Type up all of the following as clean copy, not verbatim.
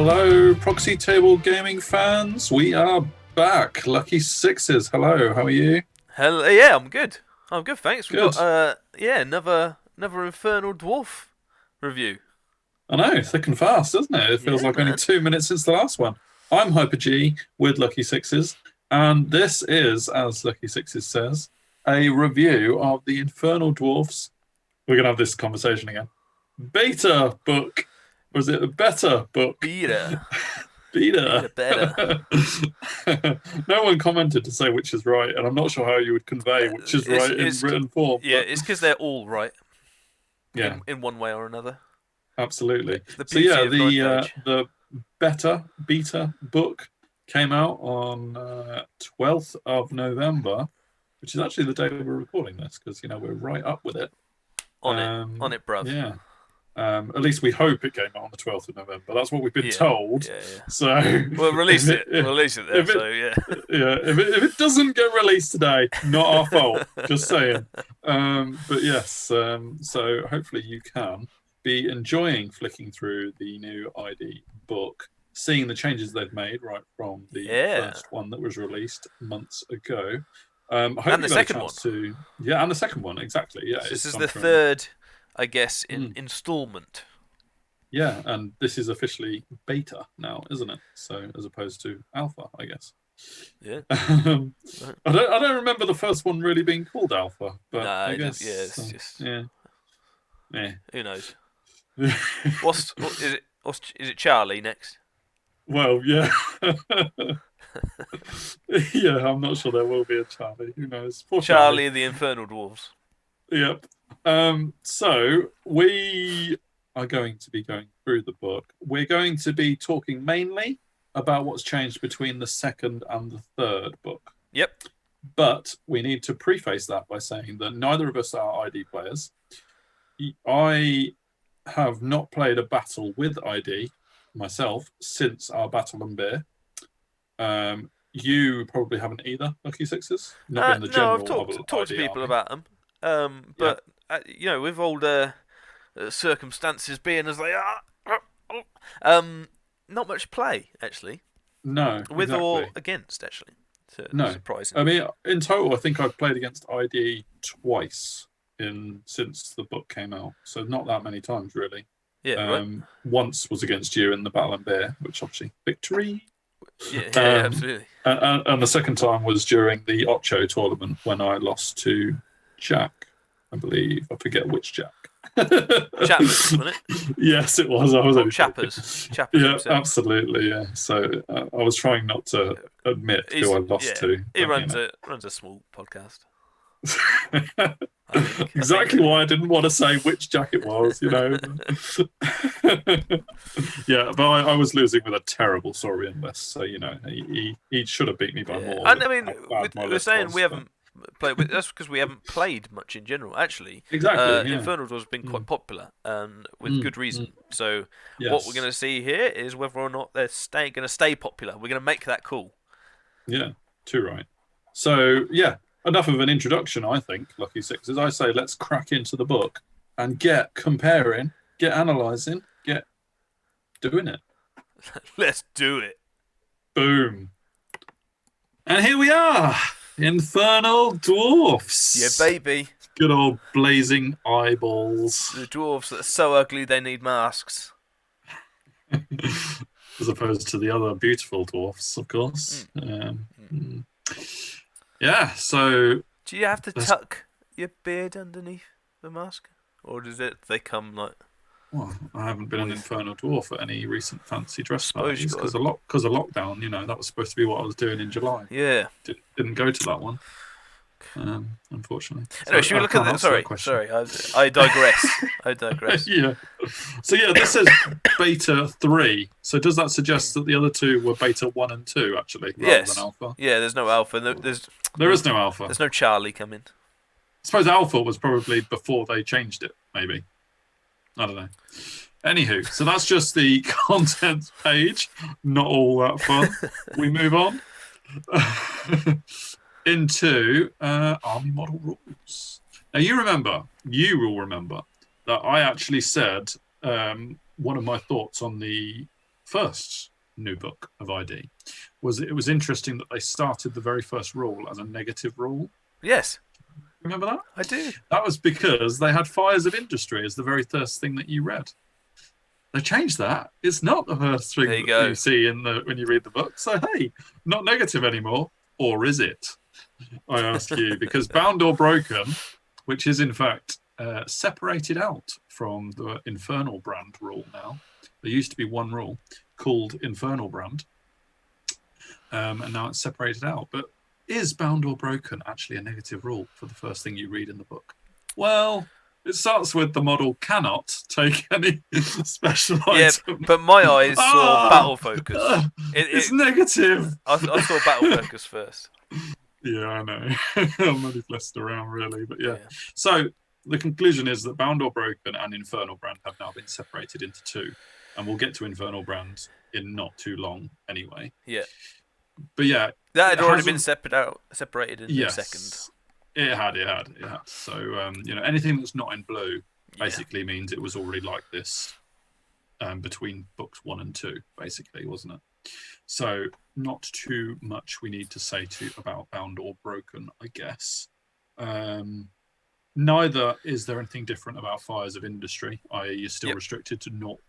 Hello, Proxy Table Gaming fans. We are back. Lucky Sixes. Hello, how are you? Hello, yeah, I'm good. I'm good, thanks. We've Good. got another Infernal Dwarf review. I know, thick and fast, doesn't it? It feels Yeah, like only man. 2 minutes since the last one. I'm Hyper G with Lucky Sixes, and this is, as Lucky Sixes says, a review of the Infernal Dwarves. We're going to have this conversation again. Beta book. Or is it a better book? Beta. Beta. Better. No one commented to say which is right, and I'm not sure how you would convey which is right in It's written form. yeah, But it's because they're all right yeah, in one way or another. absolutely. It's the So yeah, beauty of Ninth Age. the beta book came out on 12th of November, which is actually the day we're recording this because we're right up with it. On it, bruv. Yeah. At least we hope it came out on the 12th of November. That's what we've been Yeah, told. yeah. So We'll release if it. We'll release it there. if it, So yeah. yeah, if it doesn't get released today, not our fault. Just saying. But yes, so hopefully you can be enjoying flicking through the new ID book, seeing the changes they've made right from the first one that was released months ago. I hope And you the got a second chance to, yeah, and the second one exactly. Yeah, So this it's is gone the from third, I guess, installment. yeah, and this is officially beta now, isn't it? So as opposed to alpha, I guess. Yeah. I don't remember the first one really being called alpha, but Nah, I guess it's just yeah. who knows. Is it Charlie next? Well, yeah. Yeah, I'm not sure there will be a Charlie. Who knows? Poor Charlie and the Infernal Dwarves. Yep. So we are going to be going through the book. We're going to be talking mainly about what's changed between the second and the third book. Yep. But we need to preface that by saying that neither of us are ID players. I have not played a battle with ID myself since our battle and beer. You probably haven't either, Lucky Sixes. Not being the No, I've general of talked to ID people army. about them. But with all the circumstances being as they are, not much play actually. No, With exactly. or against actually. No, Surprisingly. I mean in total, I think I've played against ID twice since the book came out, so not that many times really. Yeah, right. Once was against you in the Battle and Bear, which obviously victory. Yeah, absolutely. And the second time was during the Ocho tournament when I lost to Jack, I believe. I forget which Jack. Chapman's, wasn't it? Yes, it was. I was only Chappers. Chappers yeah, himself. absolutely. Yeah. So I was trying not to admit who I lost to. He runs a small podcast. Exactly why I didn't want to say which Jack it was, Yeah, but I was losing with a terrible Saurian list, so he should have beat me by more. And I mean, we're saying was, we haven't played. That's because we haven't played much in general. Actually, exactly. Yeah. Infernal Dwarves has been quite popular, and with good reason. So yes. What we're going to see here is whether or not they're going to stay popular. We're going to make that cool. Yeah, too right. So yeah, enough of an introduction, I think, Lucky Sixes. I say let's crack into the book and get comparing, get analysing, get doing it. Let's do it. Boom. And here we are, Infernal Dwarfs. Yeah, baby. Good old blazing eyeballs. The dwarves that are so ugly they need masks. As opposed to the other beautiful dwarfs, of course. Yeah, so... Do you have to tuck your beard underneath the mask? Or they come like... Well, I haven't been an Infernal Dwarf at any recent fancy dress parties because of lockdown, that was supposed to be what I was doing in July. Yeah. Didn't go to that one, unfortunately. Anyway, should we look at that? Sorry, I digress. Yeah. So yeah, this says beta 3. So does that suggest that the other two were beta 1 and 2 actually, rather than alpha? Yeah, there's no alpha. There is no alpha. There's no Charlie coming. I suppose alpha was probably before they changed it, maybe. I don't know. Anywho, so that's just the contents page. Not all that fun. We move on into army model rules. Now you will remember that I actually said one of my thoughts on the first new book of ID, it was interesting that they started the very first rule as a negative rule. Yes. Remember that? I do. That was because they had fires of industry as the very first thing that you read. They changed that. It's not the first thing that you see when you read the book. So hey, not negative anymore, or is it? I ask you, because Bound or Broken, which is in fact separated out from the Infernal Brand rule now. There used to be one rule called Infernal Brand, and now it's separated out. But is Bound or Broken actually a negative rule for the first thing you read in the book? Well, it starts with the model cannot take any special item. But my eyes saw battle focus. It's negative. I saw battle focus first. Yeah, I know. I'm really flipped around, really. But yeah. So the conclusion is that Bound or Broken and Infernal Brand have now been separated into two. And we'll get to Infernal Brand in not too long anyway. Yeah. But yeah. That had already been separated in a second. It had. So, anything that's not in blue basically means it was already like this between books 1 and 2, basically, wasn't it? So not too much we need to say about Bound or Broken, I guess. Neither is there anything different about Fires of Industry, i.e. you're still restricted to 0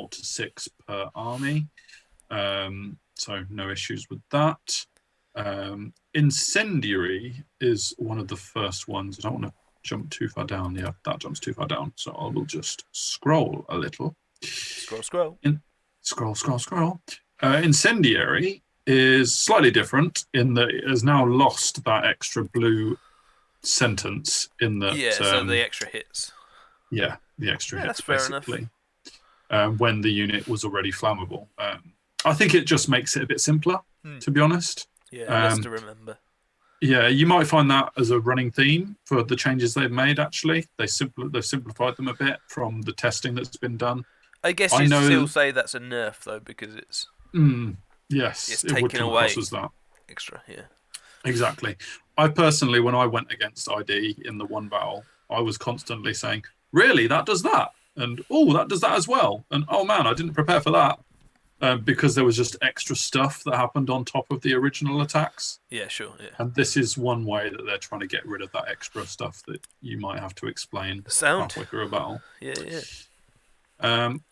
to 6 per army. So no issues with that. Incendiary is one of the first ones. I don't want to jump too far down. Yeah, that jumps too far down. So I will just scroll a little. Scroll. Scroll. Incendiary is slightly different in that it has now lost that extra blue sentence in that. So the extra hits. Yeah, the extra hits, that's fair basically. When the unit was already flammable. I think it just makes it a bit simpler, to be honest. Yeah, less to remember. Yeah, you might find that as a running theme for the changes they've made, actually. They've simplified them a bit from the testing that's been done. I guess you still say that's a nerf, though, because it's... yes, it's it would come across as that. Extra, yeah. Exactly. I personally, when I went against ID in the one battle, I was constantly saying, really, that does that? And, oh, that does that as well. And, oh, man, I didn't prepare for that. Because there was just extra stuff that happened on top of the original attacks. Yeah, sure. Yeah. And this is one way that they're trying to get rid of that extra stuff that you might have to explain halfway through a battle. Yeah.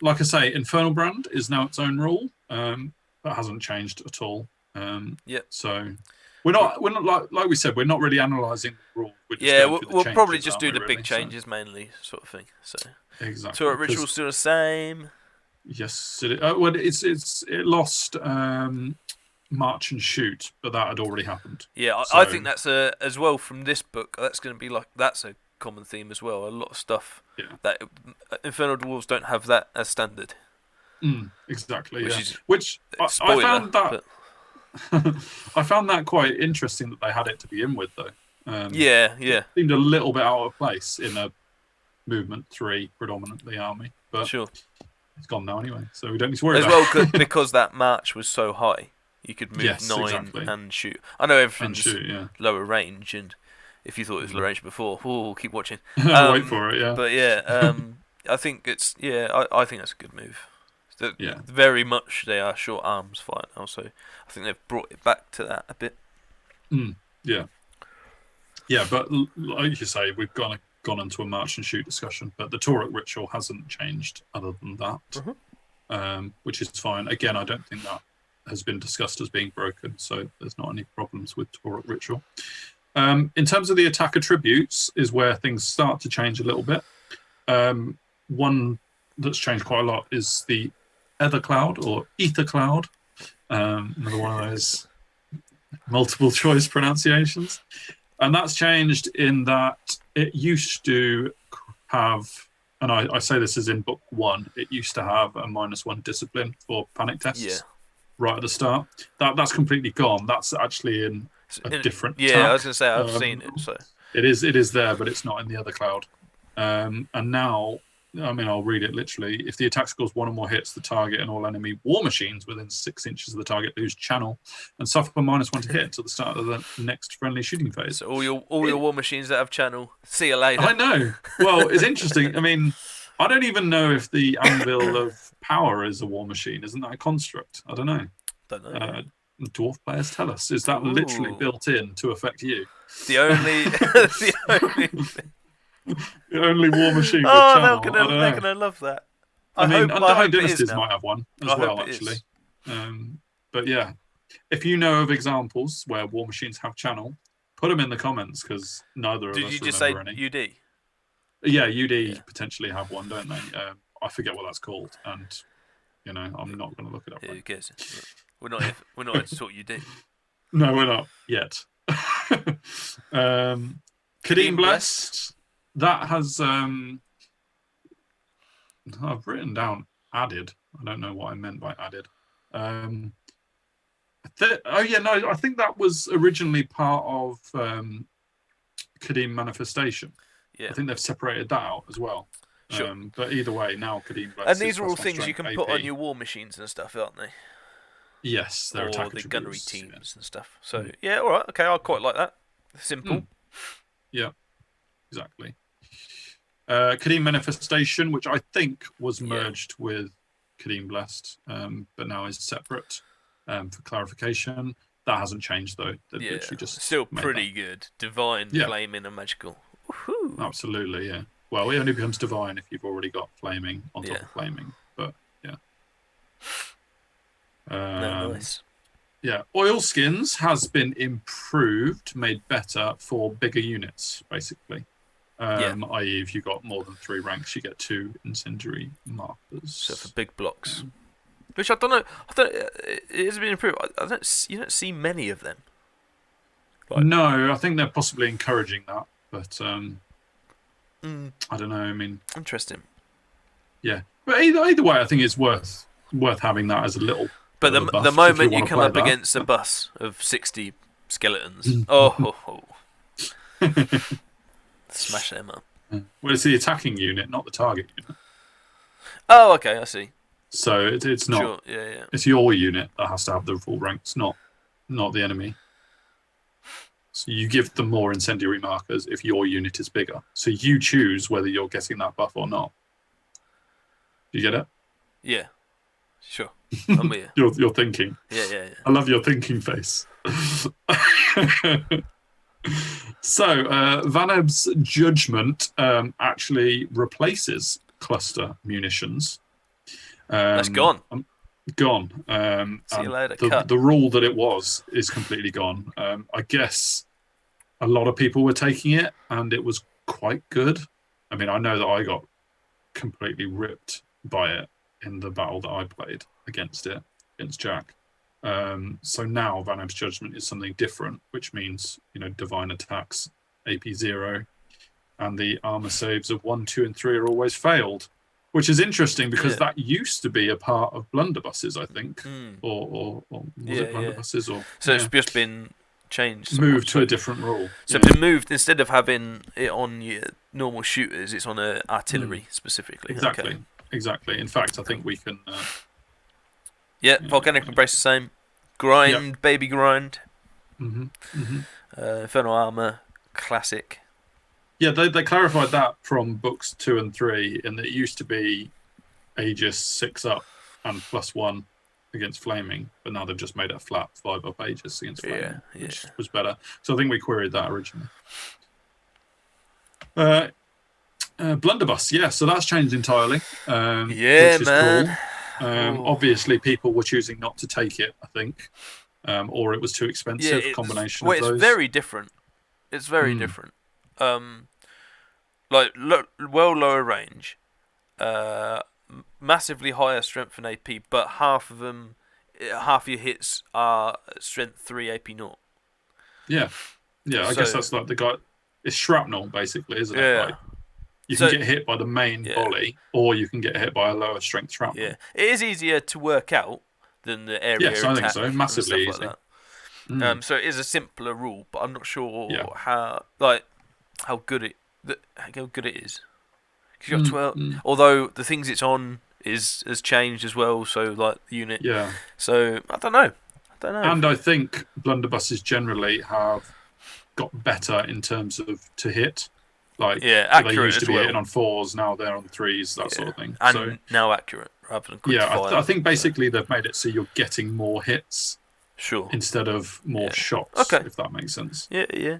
Like I say, Infernal Brand is now its own rule. That hasn't changed at all. So we're not like we said, we're not really analysing the rule. We'll probably just do the big changes mainly, sort of thing. So exactly. Turret Ritual's still the same. Yes, it lost March and Shoot, but that had already happened. Yeah, I think that's as well from this book. That's going to be that's a common theme as well. A lot of stuff that Infernal Dwarves don't have that as standard. Exactly. Which I found that I found that quite interesting that they had it to begin with, though. It seemed a little bit out of place in a Movement 3 predominantly army, but sure. It's gone now anyway, so we don't need to worry about it. As well, because that march was so high, you could move 9 and shoot. I know everything's lower range, and if you thought it was lower range before, keep watching. Wait for it, yeah. But I think it's I think that's a good move. Very much they are short arms fight now, so I think they've brought it back to that a bit. Yeah, but like you say, we've gone into a march and shoot discussion, but the Torok ritual hasn't changed other than that, which is fine. Again, I don't think that has been discussed as being broken, so there's not any problems with Torok ritual. In terms of the attack attributes is where things start to change a little bit. One that's changed quite a lot is the Ether Cloud or Ether Cloud, another one of those multiple choice pronunciations. And that's changed in that it used to have, and I say this is in book 1, it used to have a -1 discipline for panic tests right at the start. That's completely gone. That's actually in a different tab. I was going to say, I've seen it. So it is there, but it's not in the other cloud. And now, I mean, I'll read it literally. If the attack scores 1 or more hits, the target and all enemy war machines within 6 inches of the target lose channel and suffer -1 to hit until the start of the next friendly shooting phase. So all your war machines that have channel, see you later. I know. Well, it's interesting. I mean, I don't even know if the Anvil of Power is a war machine. Isn't that a construct? I don't know. Don't know. Dwarf players tell us. Is that literally built in to affect you? The only, the only, the only war machine with channel. They're gonna love that. I mean, Undying Dynasties might have one as well, actually. But yeah, if you know of examples where war machines have channel, put them in the comments because neither of us remember any. Did you just say UD? Yeah, UD potentially have one, don't they? I forget what that's called, and I'm not going to look it up. Yeah, who cares? We're not here to talk UD. No, we're not yet. Kadeem Blessed. That has I've written down added. I don't know what I meant by added. I think that was originally part of Kadeem Manifestation. Yeah. I think they've separated that out as well. Sure. But either way, now Kadeem Blessed. And these are all things you can put on your war machines and stuff, aren't they? Yes, they're or the gunnery teams and stuff. So yeah, all right, okay, I quite like that. Simple. Yeah, exactly. Kadeem Manifestation, which I think was merged with Kadeem Blessed, but now is separate. For clarification, that hasn't changed though. They've literally just still pretty good. Divine, flaming, and magical. Woohoo! Absolutely, yeah. Well, it only becomes divine if you've already got flaming on top of flaming. But yeah. Nice. Yeah, oil skins has been improved, made better for bigger units, basically. I.e., if you've got more than 3 ranks, you get 2 incendiary markers. So for big blocks, which I don't know. It has been improved. You don't see many of them. No, I think they're possibly encouraging that, but I don't know. I mean, interesting. Yeah, but either way, I think it's worth having that as a little. But the moment you come up against a bus of 60 skeletons, smash them up. Well, it's the attacking unit, not the target unit. Oh, okay, I see. So it's not. Sure. Yeah. It's your unit that has to have the full ranks, not the enemy. So you give them more incendiary markers if your unit is bigger. So you choose whether you're getting that buff or not. Do you get it? Yeah. Sure. I'm with you. You're thinking. Yeah. I love your thinking face. So, Vaneb's Judgment actually replaces cluster munitions. That's gone. Gone. See you later. The rule that it was is completely gone. I guess a lot of people were taking it, and it was quite good. I mean, I know that I got completely ripped by it in the battle that I played against Jack. So now Vaneb's Judgment is something different, which means divine attacks AP 0, and the armor saves of 1, 2, and 3 are always failed, which is interesting because that used to be a part of blunderbusses, I think, or was it blunderbusses? Or so it's just been changed, moved to a different rule. So it's been moved, instead of having it on your normal shooters, it's on artillery specifically. Exactly. In fact, I think we can. Volcanic Embrace the same. Grind, baby grind. Infernal Armor, classic. Yeah, they clarified that from books 2 and 3, in that it used to be Aegis 6 up and +1 against flaming, but now they've just made it flat 5 up Aegis against flaming, which was better. So I think we queried that originally. Blunderbuss, so that's changed entirely. Which is man. Cool. Obviously, people were choosing not to take it, I think, or it was too expensive. Combination of those. It's very different. It's very different. Well lower range, massively higher strength and AP, but half of your hits are strength 3 AP 0. Yeah. I guess that's like the guy. It's shrapnel, basically, isn't it? Like, you can get hit by the main volley, or you can get hit by a lower strength shrapnel. Yeah, it is easier to work out than the area attack. Yes, I think so. Massively easy. Like that. So it is a simpler rule, but I'm not sure how good it is. Because you got 12. Although the things it's on has changed as well. So like the unit. Yeah. So I don't know. And I think blunderbusses generally have got better in terms of to hit. Like accurate they used to as be well. hitting on 4s, now they're on 3s, that sort of thing. And so now accurate rather than quick fire. I think basically they've made it so you're getting more hits, instead of more shots. If that makes sense. Yeah.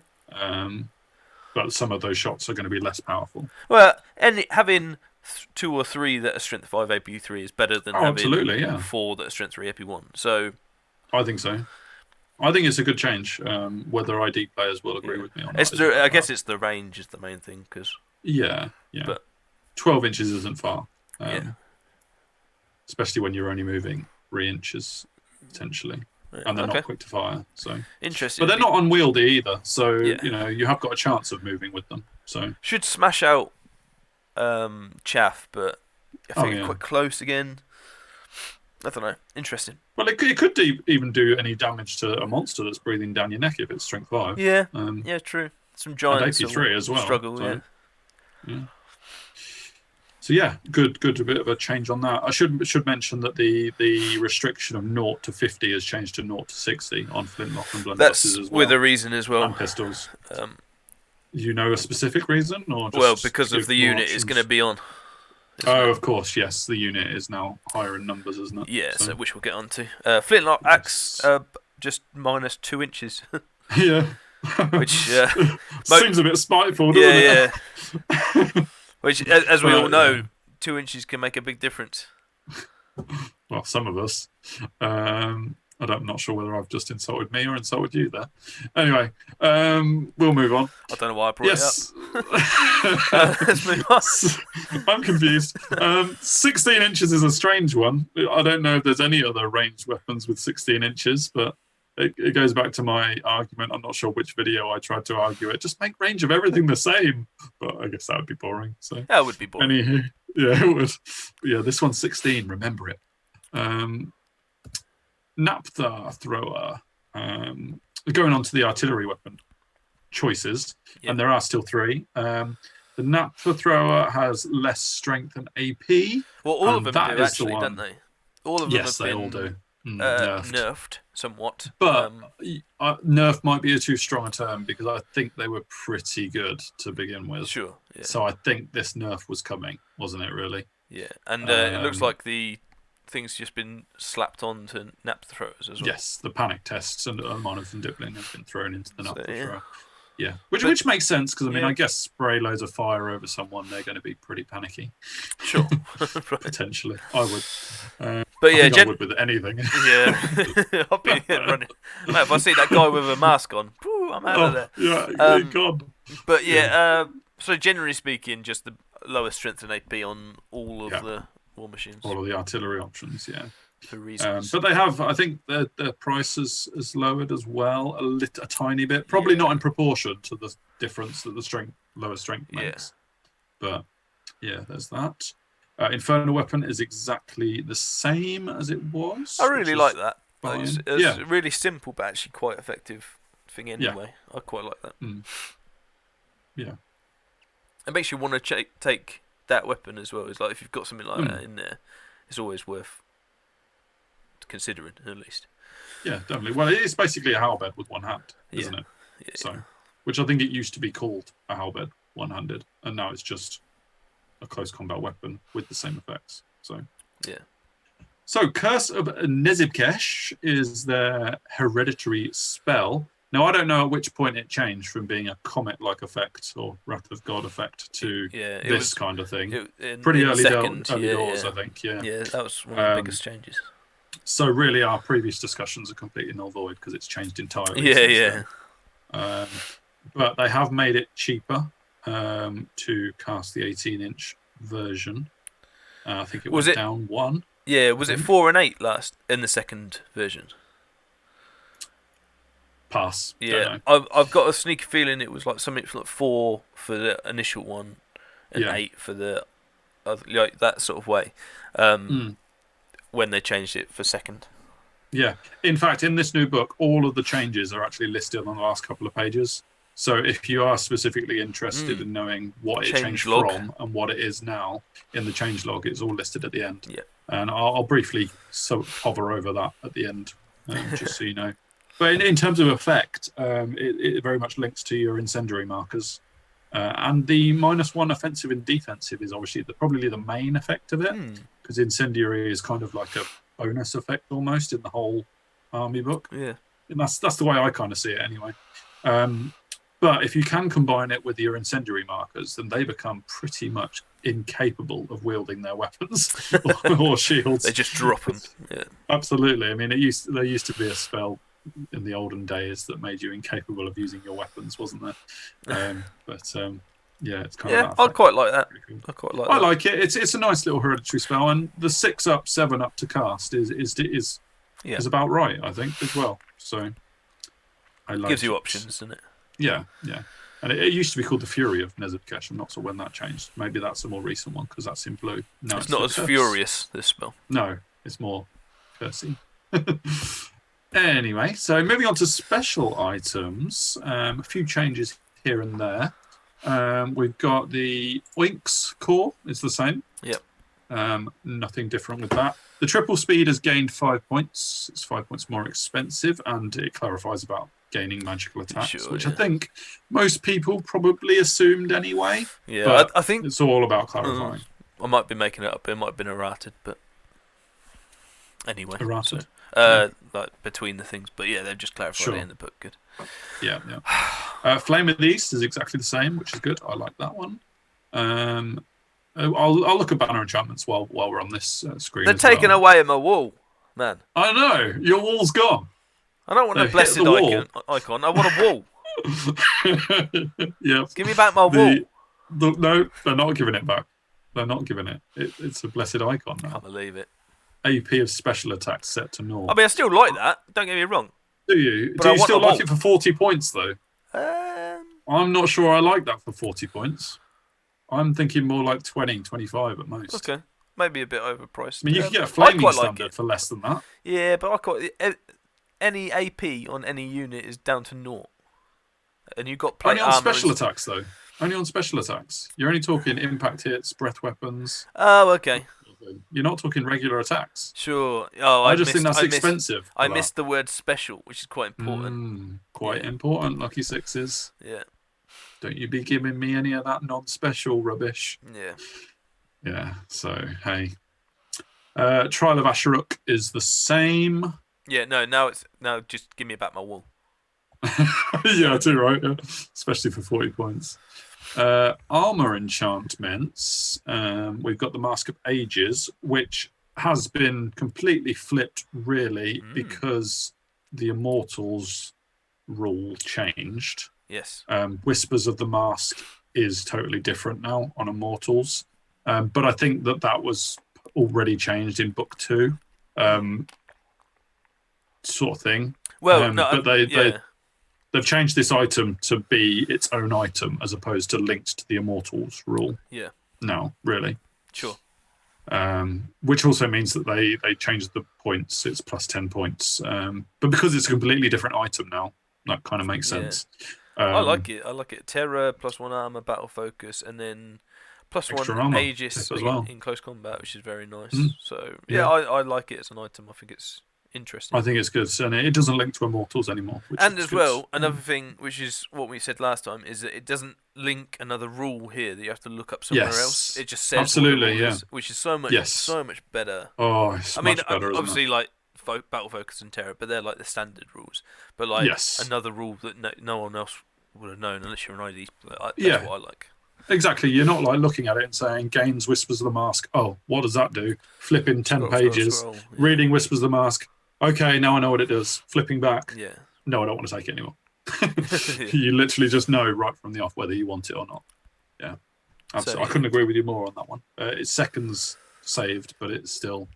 But some of those shots are going to be less powerful. Well, and having 2 or 3 that are strength 5 AP 3 is better than having 4 that are strength 3 AP 1. So I think so. I think it's a good change. Whether ID players will agree with me or not. I guess it's the range is the main thing. But 12 inches isn't far. Especially when you're only moving 3 inches, potentially. And they're not quick to fire. So interesting. But they're not unwieldy either. So, you have got a chance of moving with them. So should smash out chaff, but I think quite close again. I don't know. Interesting. Well, it could even do any damage to a monster that's breathing down your neck if it's strength 5. Yeah. True. Some giants and AP 3 as well. Struggle. So good. A bit of a change on that. I should mention that the restriction of 0 to 50 has changed to 0 to 60 on flintlock and blunderbusses as well. With a reason as well. And pistols. You know a specific reason, or because of the unit is going to be on. Of course, yes. The unit is now higher in numbers, isn't it? Yeah, so which we'll get onto. Flintlock axe, just minus 2 inches. Yeah. Which seems a bit spiteful, doesn't it? Yeah. Which, as we all know, 2 inches can make a big difference. Well, some of us. I'm not sure whether I've just insulted me or insulted you there. Anyway, we'll move on. I don't know why I brought it up. Let's move on. I'm confused. 16 inches is a strange one. I don't know if there's any other ranged weapons with 16 inches, but it goes back to my argument. I'm not sure which video I tried to argue it. Just make range of everything the same. But I guess that would be boring. So that would be boring. Anywho, it would. But yeah, this one's 16. Remember it. Naphtha thrower. Going on to the artillery weapon choices, and there are still 3. The Naphtha thrower has less strength than AP. Well, all of them do actually, don't they? All of them have been all do. Nerfed somewhat. But nerf might be a too strong a term because I think they were pretty good to begin with. Sure. Yeah. So I think this nerf was coming, wasn't it? Really? Yeah, and it looks like the thing's just been slapped on to Naphtha throwers as well. Yes, the panic tests and Monolith and Dipling have been thrown into the Naphtha thrower. Yeah, which makes sense because I guess spray loads of fire over someone, they're going to be pretty panicky. Sure, potentially, I would. But yeah, I would with anything. Yeah, I'll be running. Mate, if I see that guy with a mask on, I'm out of there. Yeah, God. But so generally speaking, just the lowest strength and AP on all of the war machines. All of the artillery options, for reasons. But they have, I think, their price is lowered as well, a tiny bit. Probably not in proportion to the difference that the lower strength makes. But yeah, there's that. Infernal weapon is exactly the same as it was. I really like that. It's a really simple but actually quite effective thing anyway. I quite like that. Yeah. It makes you want to take that weapon as well. It's like if you've got something like that in there, it's always worth considering at least. Yeah, definitely. Well, it is basically a halberd with one hand, isn't it? Yeah. So, which I think it used to be called a halberd one-handed, and now it's just a close combat weapon with the same effects. So So Curse of Nezibkesh is their hereditary spell. Now I don't know at which point it changed from being a comet-like effect or Wrath of God effect to this kind of thing. Pretty early doors, I think. Yeah, that was one of the biggest changes. So really, our previous discussions are completely null void because it's changed entirely. But they have made it cheaper to cast the 18-inch version. I think it was down 1. Yeah, was it 4 and 8 last in the second version? Pass. Yeah, I've got a sneaky feeling it was like something like 4 for the initial one and 8 for the other, like that sort of way. When they changed it for second. Yeah. In fact, in this new book, all of the changes are actually listed on the last couple of pages. So if you are specifically interested in knowing what it changed from and what it is now in the changelog, it's all listed at the end. Yeah. And I'll briefly hover over that at the end, just so you know. But in terms of effect, it very much links to your incendiary markers. And the -1 offensive and defensive is obviously probably the main effect of it, because incendiary is kind of like a bonus effect almost in the whole army book. Yeah, and that's the way I kind of see it anyway. But if you can combine it with your incendiary markers, then they become pretty much incapable of wielding their weapons or shields. They just drop them. Yeah, absolutely. I mean, there used to be a spell in the olden days that made you incapable of using your weapons, wasn't there? Yeah, it's kind of. I quite like that. I like it. It's a nice little hereditary spell, and the 6-up, 7-up to cast is about right, I think, as well. So I like gives you options, doesn't it? Yeah. And it used to be called the Fury of Nezabkesh. I'm not sure when that changed. Maybe that's a more recent one because that's in blue. No, it's not as furious, this spell. No, it's more cursey. Anyway, so moving on to special items. A few changes here and there. We've got the Oinks core. It's the same. Yep. Nothing different with that. The triple speed has gained 5 points. It's 5 points more expensive, and it clarifies about gaining magical attacks, which I think most people probably assumed anyway. Yeah, I think it's all about clarifying. I might be making it up. It might have been errated, but anyway. Errated. Like between the things, but yeah, they've just clarified it in the book. Good. Yeah. Flame of the East is exactly the same, which is good. I like that one. I'll look at banner enchantments while we're on this screen. They're taking away my wall, man. I know, your wall's gone. I don't want a blessed icon. I want a wall. Yeah. Give me back my wall. No, they're not giving it back. They're not giving it. It's a blessed icon now. Can't believe it. AP of special attacks set to 0. I mean, I still like that. Don't get me wrong. Do you? Do you still like it for 40 points, though? I'm not sure I like that for 40 points. I'm thinking more like 20, 25 at most. Okay. Maybe a bit overpriced. I mean, you can get a flaming standard for less than that. Yeah, but any AP on any unit is down to 0. And you've got only on special attacks, though. Only on special attacks. You're only talking impact hits, breath weapons. Oh, okay. You're not talking regular attacks. Sure. I just think that's expensive. I missed the word special, which is quite important. Quite important, lucky sixes. Yeah. Don't you be giving me any of that non-special rubbish. Yeah. Yeah, so, hey. Trial of Asheruk is the same. Yeah, now just give me back my wall. Yeah, I do, right? Yeah. Especially for 40 points. Armor enchantments. We've got the Mask of Ages, which has been completely flipped, really, because the Immortals rule changed. Yes. Whispers of the Mask is totally different now on Immortals. But I think that was already changed in Book 2. Sort of thing. Well, but they've changed this item to be its own item as opposed to linked to the Immortals rule. Yeah. No, really. Sure. Which also means that they changed the points. It's plus 10 points. But because it's a completely different item now, that kind of makes sense. I like it. Terror, +1 armor, battle focus, and then +1 Aegis in close combat, which is very nice. So, I like it as an item. I think it's interesting. I think it's good, and it doesn't link to Immortals anymore. And as well, another thing, which is what we said last time, is that it doesn't link another rule here that you have to look up somewhere else. It just says absolutely, which is so much better. Oh, it's much better. Obviously, like battle focus and terror, but they're like the standard rules. But like another rule that no one else would have known unless you're an ID. That's what I like. Exactly. You're not like looking at it and saying gains Whispers of the Mask. Oh, what does that do? Flipping 10 pages, reading Whispers of the Mask. Okay, now I know what it does. Flipping back. Yeah. No, I don't want to take it anymore. You literally just know right from the off whether you want it or not. Yeah. Absolutely. I couldn't agree with you more on that one. It's seconds saved, but it's still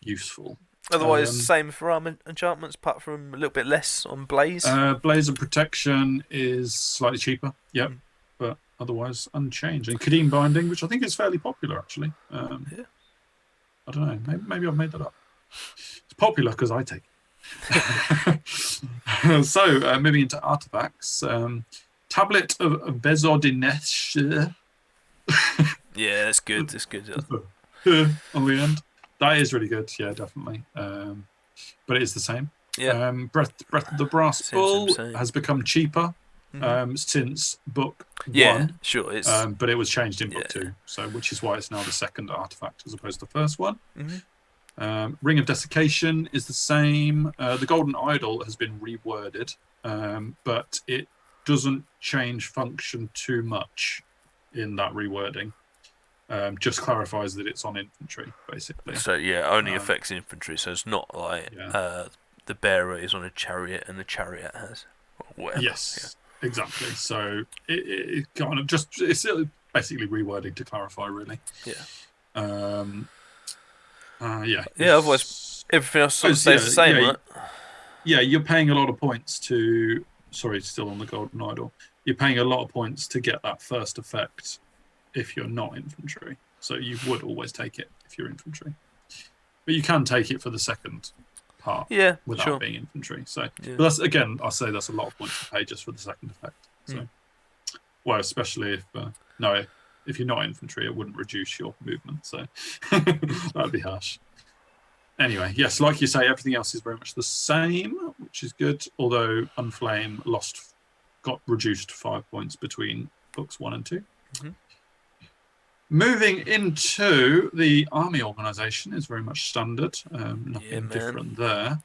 useful. Otherwise, same for armor enchantments, apart from a little bit less on Blaze. Blaze of Protection is slightly cheaper. Yep. But otherwise unchanged. And Kadim Binding, which I think is fairly popular, actually. I don't know. Maybe I've made that up. It's popular because I take it. So, moving into artifacts. Tablet of Bezodinesh. Yeah, that's good. That's good. On the end. That is really good. Yeah, definitely. But it is the same. Yeah. Breath of the Brass Bull has become cheaper. since book Yeah, 1. sure. It's but it was changed in book 2, so which is why it's now the second artifact as opposed to the first one. Ring of Desiccation is the same. The Golden Idol has been reworded, but it doesn't change function too much in that rewording. Just clarifies that it's on infantry, basically. So yeah, only affects infantry. So it's not like the bearer is on a chariot and the chariot has whatever. Yes, exactly. So it kind of just it's basically rewording to clarify, really. Yeah. Yeah. Otherwise, everything else sort of stays the same, right? Yeah, you're paying a lot of points to. Sorry, still on the Golden Idol. You're paying a lot of points to get that first effect if you're not infantry. So you would always take it if you're infantry. But you can take it for the second part without being infantry. So but that's, again, I say that's a lot of points to pay just for the second effect. So well, especially if if you're not infantry, it wouldn't reduce your movement. So that'd be harsh. Anyway, yes, like you say, everything else is very much the same, which is good. Although Unflame got reduced 5 points between books 1 and 2. Moving into the army organisation is very much standard. Nothing different there.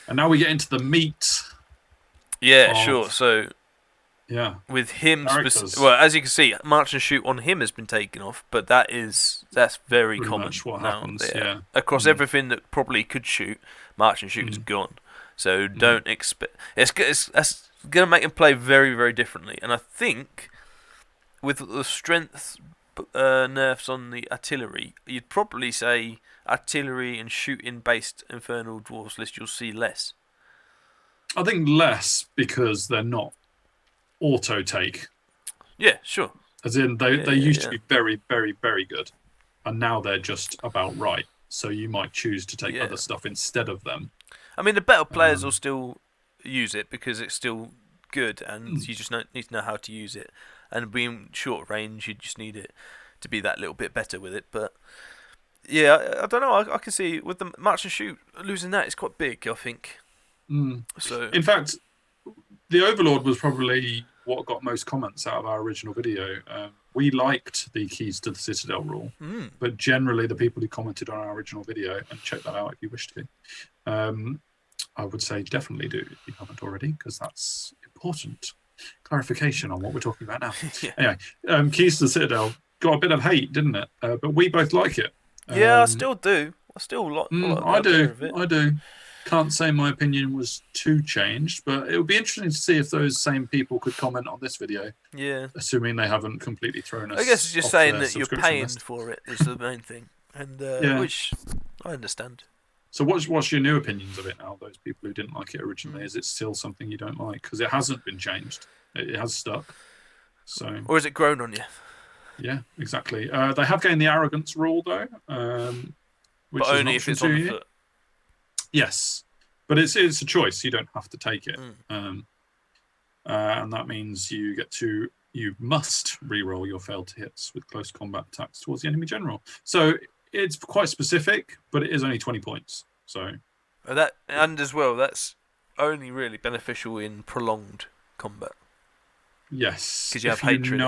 And now we get into the meat. Yeah, sure. So with him, well, as you can see, March and Shoot on him has been taken off, but that's very pretty common much what now. Happens, Across everything that probably could shoot, March and Shoot is gone. So don't expect that's going to make him play very, very differently. And I think with the strength nerfs on the artillery, you'd probably say artillery and shooting based Infernal Dwarves list you'll see less. I think less because they're not auto take. Yeah, sure. As in they used to be very, very, very good, and now they're just about right. So you might choose to take other stuff instead of them. I mean, the better players will still use it because it's still good, and you just need to know how to use it. And being short range, you just need it to be that little bit better with it. But yeah, I don't know. I can see with the March and Shoot losing that is quite big, I think. So in fact, the Overlord was probably what got most comments out of our original video. We liked the Keys to the Citadel rule, but generally the people who commented on our original video, and check that out if you wish to, I would say definitely do if you haven't already, because that's important clarification on what we're talking about now. Anyway, Keys to the Citadel got a bit of hate, didn't it? But we both like it. I still do. I still like I do. Can't say my opinion was too changed, but it would be interesting to see if those same people could comment on this video. Yeah. Assuming they haven't completely thrown us. I guess it's just saying that you're paying list. for it is the main thing, and which I understand. So what's your new opinions of it now? Those people who didn't like it originally, is it still something you don't like? Because it hasn't been changed. It has stuck. So. Or has it grown on you? Yeah, exactly. They have gained the arrogance rule though, which but is only if it's on the foot. Yes, but it's a choice. You don't have to take it, and that means you must re-roll your failed hits with close combat attacks towards the enemy general. So it's quite specific, but it is only 20 points. So and as well, that's only really beneficial in prolonged combat. Yes, because you have hatred.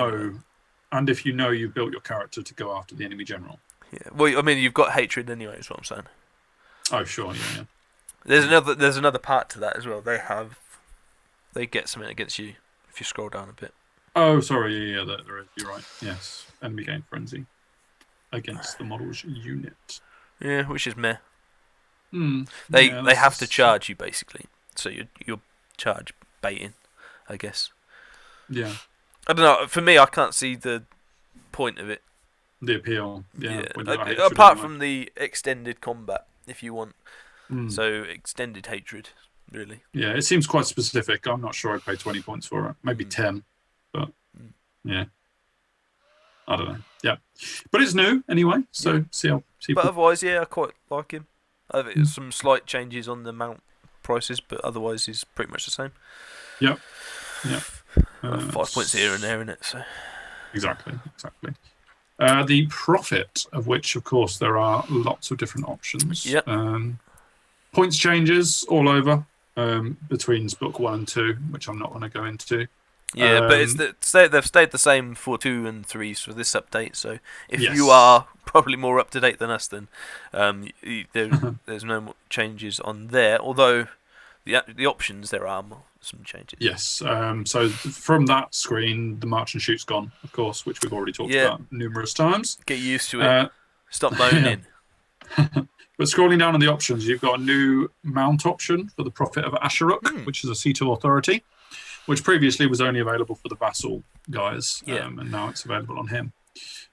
And if you know you've built your character to go after the enemy general. Yeah, well, I mean, you've got hatred anyway. Is what I'm saying. Oh, sure, yeah. There's another part to that as well. They get something against you if you scroll down a bit. Oh, sorry, yeah, there is. You're right. Yes, enemy gain frenzy against the model's unit. Yeah, which is meh. They have to charge you basically, so you're charge baiting, I guess. Yeah. I don't know. For me, I can't see the point of it. The appeal. Yeah. Apart from the extended combat, if you want. So extended hatred, really. Yeah, it seems quite specific. I'm not sure I'd pay 20 points for it. Maybe 10, but yeah. I don't know. Yeah, but it's new anyway. So see. But otherwise, yeah, I quite like him. There's some slight changes on the mount prices, but otherwise he's pretty much the same. Yep. 5 points here and there, innit? So exactly. The profit, of which, of course, there are lots of different options. Yep. Points changes all over between book 1 and 2, which I'm not going to go into. Yeah, but they've stayed the same for 2 and 3s for this update. So if Yes. you are probably more up to date than us, then there's no more changes on there. Although the options there are some changes. Yes. So from that screen, the march and shoot's gone, of course, which we've already talked about numerous times. Get used to it. Stop moaning. But scrolling down on the options, you've got a new mount option for the Prophet of Asheruk, which is a seat of authority, which previously was only available for the vassal guys, and now it's available on him.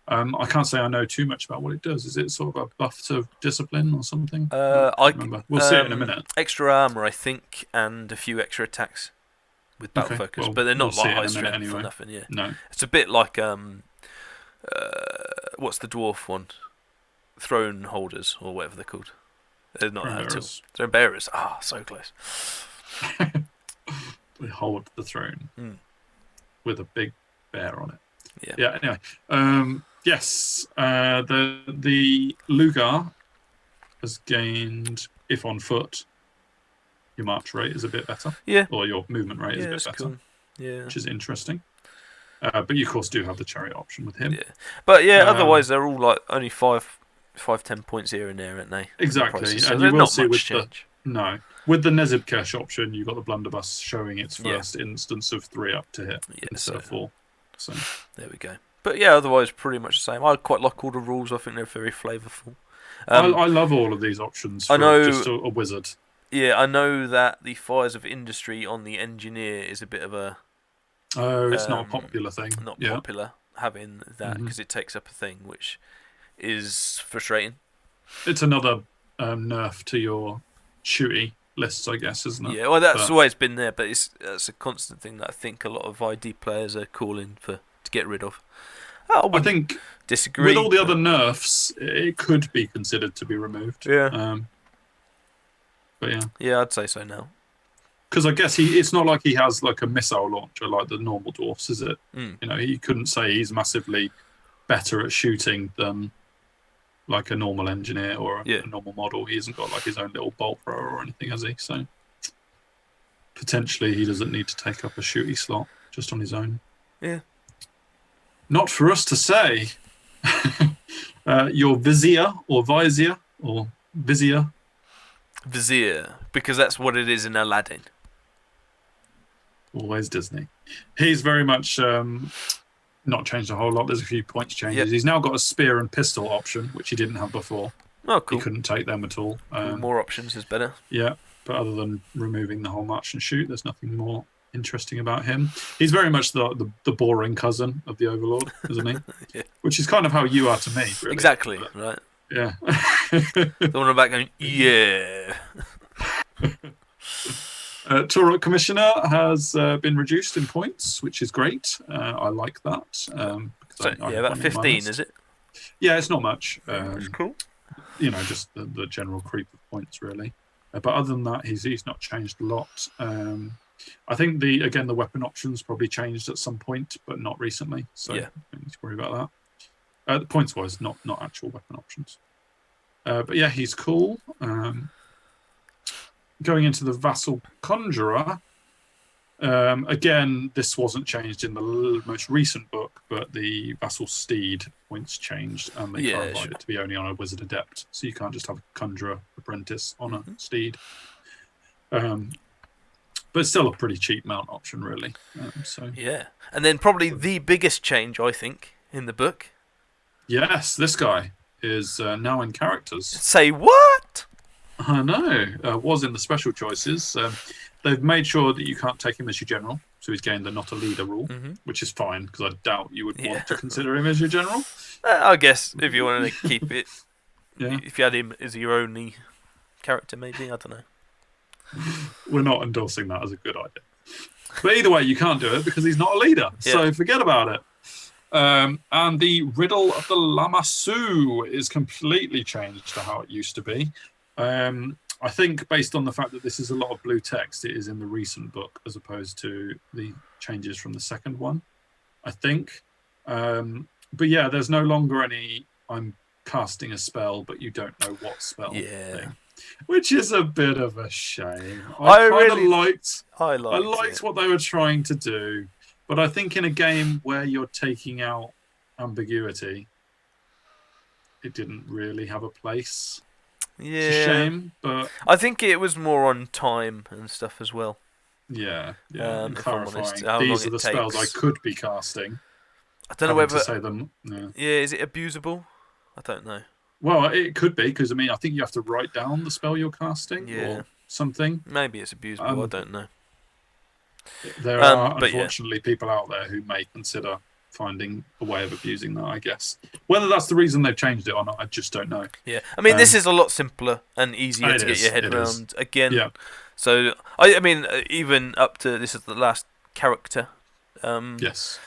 I can't say I know too much about what it does. Is it sort of a buff to discipline or something? I remember. We'll see it in a minute. Extra armor, I think, and a few extra attacks with battle focus, but they're not like high strength or nothing. Yeah, no, it's a bit like what's the dwarf one? Throne holders or whatever they're called. They're not that at all. Throne bearers. Ah, so close. We hold the throne with a big bear on it. Yeah. Anyway, yes, the Lugar has gained, if on foot, your march rate is a bit better. Yeah. Or your movement rate is a bit better. Cool. Yeah. Which is interesting. But you of course do have the chariot option with him. Yeah. But otherwise they're all like only 5-10 points here and there, aren't they? Exactly. So and you will not see much with change. with the Nezibkesh option, you've got the blunderbuss showing its first instance of 3 up to hit instead of 4. So there we go. But yeah, otherwise pretty much the same. I quite like all the rules. I think they're very flavourful. I love all of these options for just a wizard. Yeah, I know that the Fires of Industry on the engineer is a bit of a... it's not a popular thing. Not popular, having that, because it takes up a thing, which is frustrating. It's another nerf to your shooty lists, I guess, isn't it? Yeah, well, that's always been there, but it's a constant thing that I think a lot of ID players are calling to get rid of. I think disagree. With all the other nerfs, it could be considered to be removed. Yeah. But yeah. Yeah, I'd say so now. Because I guess it's not like he has like a missile launcher like the normal dwarfs, is it? You know, he couldn't say he's massively better at shooting than like a normal engineer or a normal model. He hasn't got like his own little bolt thrower or anything, has he? So potentially he doesn't need to take up a shooty slot just on his own. Yeah. Not for us to say. Your vizier or vizier or vizier. Vizier, because that's what it is in Aladdin. Always Disney. He's very much not changed a whole lot. There's a few points changes. Yep. He's now got a spear and pistol option, which he didn't have before. Oh, cool. He couldn't take them at all. More options is better. Yeah, but other than removing the whole march and shoot, there's nothing more interesting about him. He's very much the boring cousin of the Overlord, isn't he? Yeah. Which is kind of how you are to me, really. Exactly, right. Yeah. The one about going, yeah. Turok Commissioner has been reduced in points, which is great. I like that. About 15, is it? Yeah, it's not much. That's cool. You know, just the general creep of points, really. But other than that, he's not changed a lot. I think the weapon options probably changed at some point, but not recently. So don't need to worry about that. Points wise, not actual weapon options. But yeah, he's cool. Going into the Vassal Conjurer, again, this wasn't changed in the most recent book, but the Vassal Steed points changed, and they clarified it to be only on a Wizard Adept, so you can't just have a Conjurer Apprentice on a Steed. But it's still a pretty cheap mount option, really. Yeah, and then probably the biggest change, I think, in the book. Yes, this guy is now in characters. Say what? I know. Was in the special choices. They've made sure that you can't take him as your general, so he's gained the not a leader rule, which is fine, because I doubt you would want to consider him as your general. I guess, if you wanted to keep it. If you had him as your only character, maybe. I don't know. We're not endorsing that as a good idea. But either way, you can't do it because he's not a leader, so forget about it. And the Riddle of the Lamassu is completely changed to how it used to be. I think based on the fact that this is a lot of blue text, it is in the recent book as opposed to the changes from the second one, I think. But yeah, there's no longer any I'm casting a spell, but you don't know what spell thing. Which is a bit of a shame. I liked what they were trying to do, But I think in a game where you're taking out ambiguity, it didn't really have a place. Yeah. It's a shame, but I think it was more on time and stuff as well. Yeah, and if I'm honest, clarifying, how long these are it the takes. spells I could be casting. I don't know whether to say them. Yeah. is it abusable? I don't know. Well, it could be because I think you have to write down the spell you're casting or something. Maybe it's abusable. I don't know. There are unfortunately people out there who may consider finding a way of abusing that. I guess whether that's the reason they've changed it or not, I just don't know. Yeah, I mean this is a lot simpler and easier to get your head around. Again, yeah. So I mean even up to this is the last character. Yes.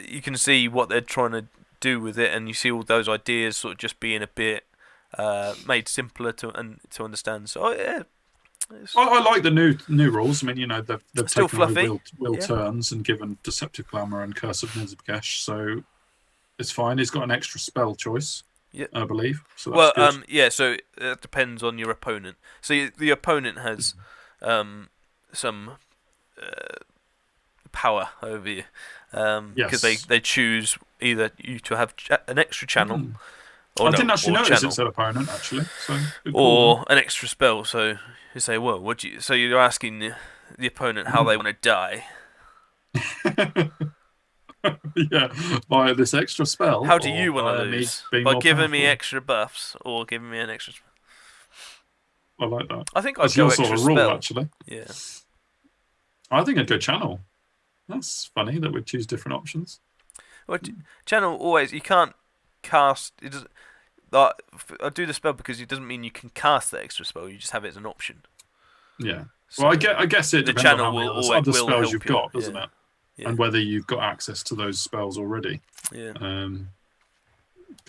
You can see what they're trying to do with it, and you see all those ideas sort of just being a bit made simpler to understand. So yeah, I like the new rules. I mean, they've still taken away fluffy. will turns and given Deceptive Glamour and Curse of Nizibgesh, so it's fine. He's got an extra spell choice, I believe. So that's good. Yeah. So it depends on your opponent. So the opponent has some power over you because they choose either you to have an extra channel. I didn't actually notice it said opponent actually. So or an extra spell. So you say, well, what you? So you're asking the opponent how they want to die. Yeah, by this extra spell. How do you want to lose? By giving me extra buffs or giving me an extra. I like that. I think I'd go extra sort of rule, actually. Yeah. I think I'd go channel. That's funny that we'd choose different options. Well, channel always you can't cast. It doesn't. I do the spell because it doesn't mean you can cast the extra spell. You just have it as an option. Yeah. So well, I guess it depends on how many other spells you've got, doesn't it? Yeah. And whether you've got access to those spells already. Yeah. I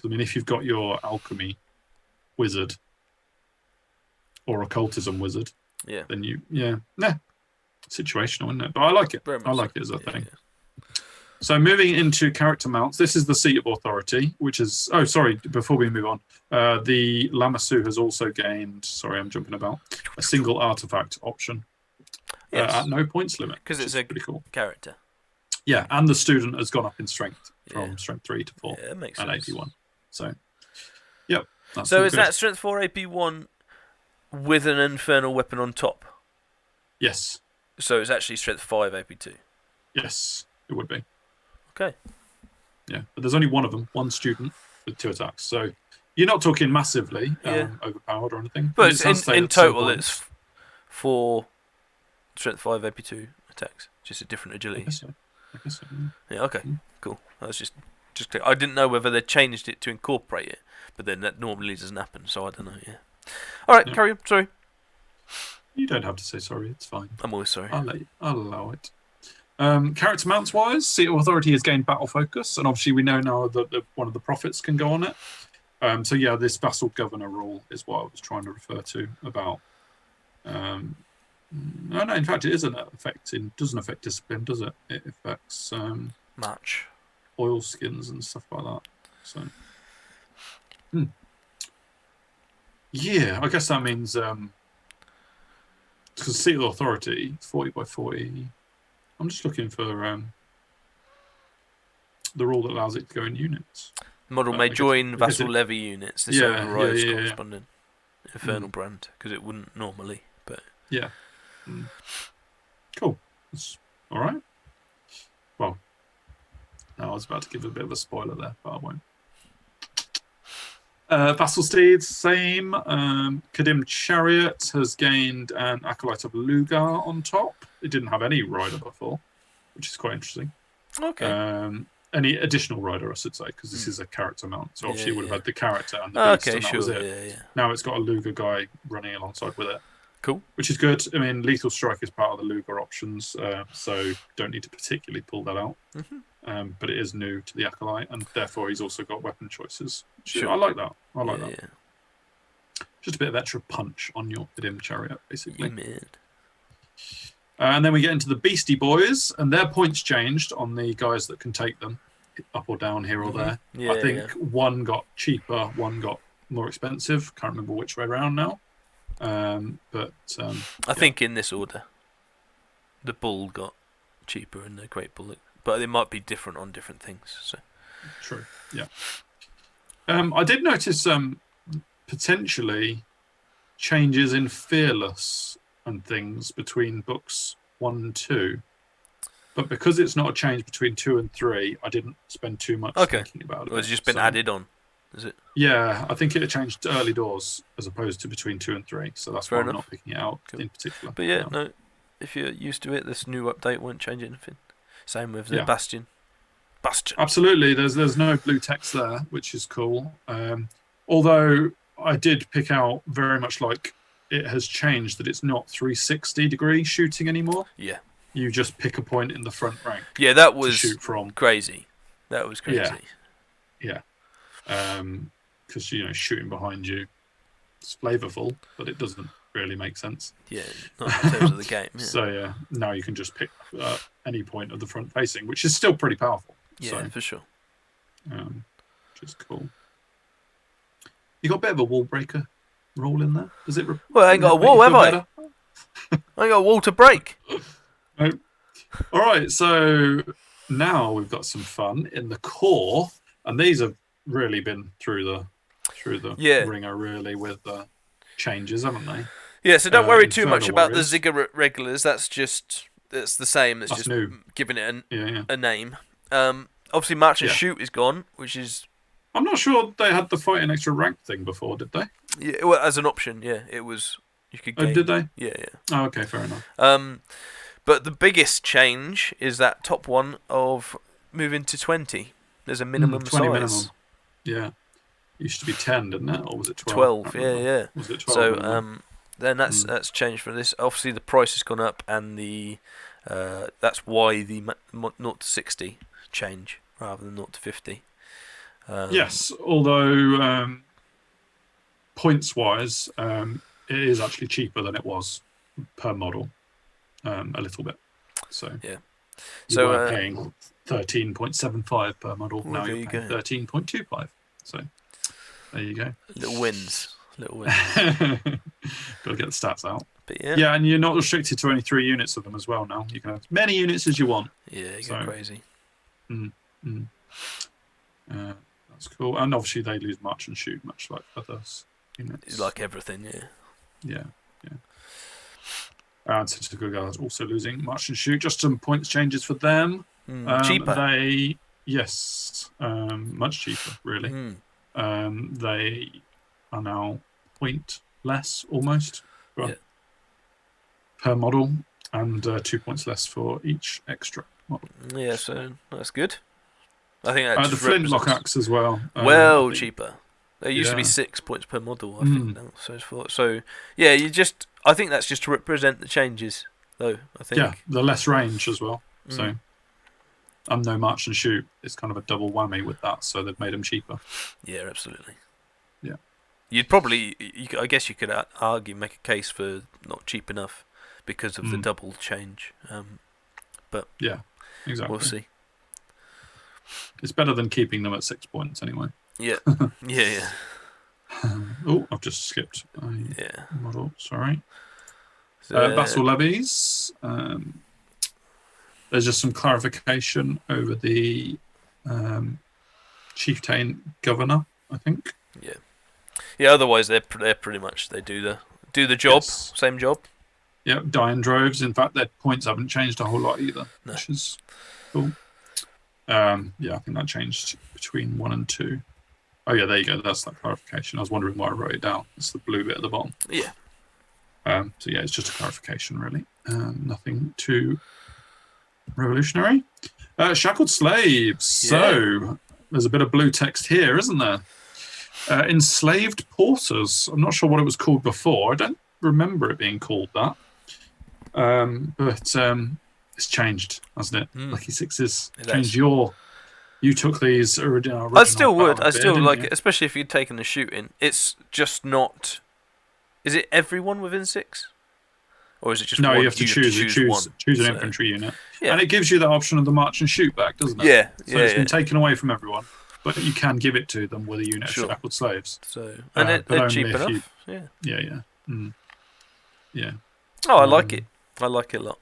mean, if you've got your alchemy wizard or occultism wizard, then situational, isn't it? But I like it. I like it as a thing. Yeah. So moving into character mounts, this is the Seat of Authority, which is... Oh, sorry, before we move on. The Lamassu has also gained... Sorry, I'm jumping about. A single artifact option at no points limit. Because it's a pretty cool character. Yeah, and the student has gone up in strength from strength 3 to 4 that makes and sense. AP1. So, yep. So is that strength 4 AP1 with an infernal weapon on top? Yes. So it's actually strength 5 AP2? Yes, it would be. Okay. Yeah, but there's only one of them, one student with 2 attacks. So you're not talking massively overpowered or anything. But in total, it's 4 strength 5 AP2 attacks, just a different agility. I guess so. Yeah. Okay. Cool. That was just I didn't know whether they changed it to incorporate it, but then that normally doesn't happen. So I don't know. Yeah. All right. Carry on. Sorry. You don't have to say sorry. It's fine. I'm always sorry. I'll allow it. Character mounts wise, Seat of Authority has gained battle focus, and obviously we know now that one of the prophets can go on it. So yeah, this vassal governor rule is what I was trying to refer to about. No, in fact, it isn't affecting. Doesn't affect discipline, does it? It affects much oil skins and stuff like that. So, yeah, I guess that means because Seat of Authority 40 by 40. I'm just looking for the rule that allows it to go in units. Model may join vassal levy units. This overrides corresponding infernal brand because it wouldn't normally. But yeah, cool. That's all right. Well, I was about to give a bit of a spoiler there, but I won't. Vassal steeds, same. Kadim Chariot has gained an Acolyte of Lugar on top. It didn't have any rider before, which is quite interesting. Okay. Any additional rider, I should say, because this is a character mount. So obviously it would have had the character and the beast, and that was it. Yeah. Now it's got a Lugar guy running alongside with it. Cool. Which is good. I mean, Lethal Strike is part of the Lugar options, so don't need to particularly pull that out. But it is new to the Acolyte, and therefore he's also got weapon choices. Sure. I like that. I like that. Yeah. Just a bit of extra punch on your Kadim Chariot, basically. And then we get into the Beastie Boys, and their points changed on the guys that can take them up or down here or there. I think one got cheaper, one got more expensive. Can't remember which way around now. But I think in this order, the bull got cheaper and the great bull but it might be different on different things. So true. Yeah. I did notice potentially changes in Fearless and things between books 1 and 2, but because it's not a change between 2 and 3, I didn't spend too much thinking about it. Well, it's just been added on, is it? Yeah, I think it changed early doors as opposed to between 2 and 3, so that's why I'm not picking it out in particular. But yeah, no, if you're used to it, this new update won't change anything. Same with the Bastion. Absolutely, there's no blue text there, which is cool. Although I did pick out very much like it has changed that it's not 360-degree shooting anymore. Yeah. You just pick a point in the front rank. Yeah, that was shoot from. Crazy. That was crazy. Yeah. Because shooting behind you, it's flavorful, but it doesn't really make sense. Yeah, not in terms of the game. Yeah. So now you can just pick any point of the front facing, which is still pretty powerful. Yeah, for sure. Which is cool. You got a bit of a wall breaker roll in there. Does it? Well, I ain't got a wall, have I? I ain't got a wall to break. No. All right, so now we've got some fun in the core, and these have really been through the ringer really with the changes, haven't they? Yeah, so don't worry too much about the Ziggurat regulars. That's the same. It's That's just new. Giving it a name. Obviously, March and Shoot is gone, which is. I'm not sure they had the fighting extra rank thing before, did they? Yeah, well, as an option, yeah, it was. You could. Gain. Oh, did they? Yeah. Oh, okay, fair enough. But the biggest change is that top one of moving to 20. There's a minimum 20 size. Minimum. Yeah. It used to be 10, didn't it? Or was it 12? Yeah. Was it 12? So then that's changed for this. Obviously, the price has gone up, and that's why the 0 to 60 change rather than 0 to 50. Yes, although points-wise, it is actually cheaper than it was per model. A little bit. So you were paying 13.75 per model. Now you're paying 13.25. So there you go. Little wins. Got to get the stats out. But yeah, and you're not restricted to only 3 units of them as well now. You can have as many units as you want. Yeah, you go crazy. That's cool. And obviously they lose March and Shoot, much like others. It's like everything, Yeah. And Statistical Guards also losing March and Shoot. Just some points changes for them. Cheaper. Much cheaper, really. They are now point less almost per model, and 2 points less for each extra model. Yeah, so that's good. I think that the Flintlock axe as well. Cheaper. There used to be 6 points per model, I think. Now, so yeah, I think that's just to represent the changes, though. I think. Yeah, the less range as well. So, and no March and Shoot. It's kind of a double whammy with that. So they've made them cheaper. Yeah, absolutely. Yeah. You'd probably, I guess, you could make a case for not cheap enough because of the double change. But yeah, exactly. We'll see. It's better than keeping them at 6 points anyway. Yeah. Oh, I've just skipped a model. Sorry. Vassal levies. There's just some clarification over the chieftain governor, I think. Yeah. Yeah. Otherwise, they're pretty much they do the job, same job. Yeah, die in droves. In fact, their points haven't changed a whole lot either, which is cool. I think that changed between 1 and 2. Oh yeah, there you go. That's that clarification. I was wondering why I wrote it down. It's the blue bit at the bottom. Yeah. So yeah, it's just a clarification really. Nothing too revolutionary. Shackled slaves. Yeah. So there's a bit of blue text here, isn't there? Enslaved porters. I'm not sure what it was called before. I don't remember it being called that. But it's changed, hasn't it? Lucky Sixes changed You took these original. I still would. I still like it, especially if you'd taken the shooting. It's just not. Is it everyone within 6, or is it just no? One? You have to choose an infantry unit, and it gives you that option of the march and shoot back, doesn't it? Yeah. So it's been taken away from everyone, but you can give it to them with a unit of shackled slaves. So they're cheap enough. Yeah. Yeah. Oh, I like it. I like it a lot.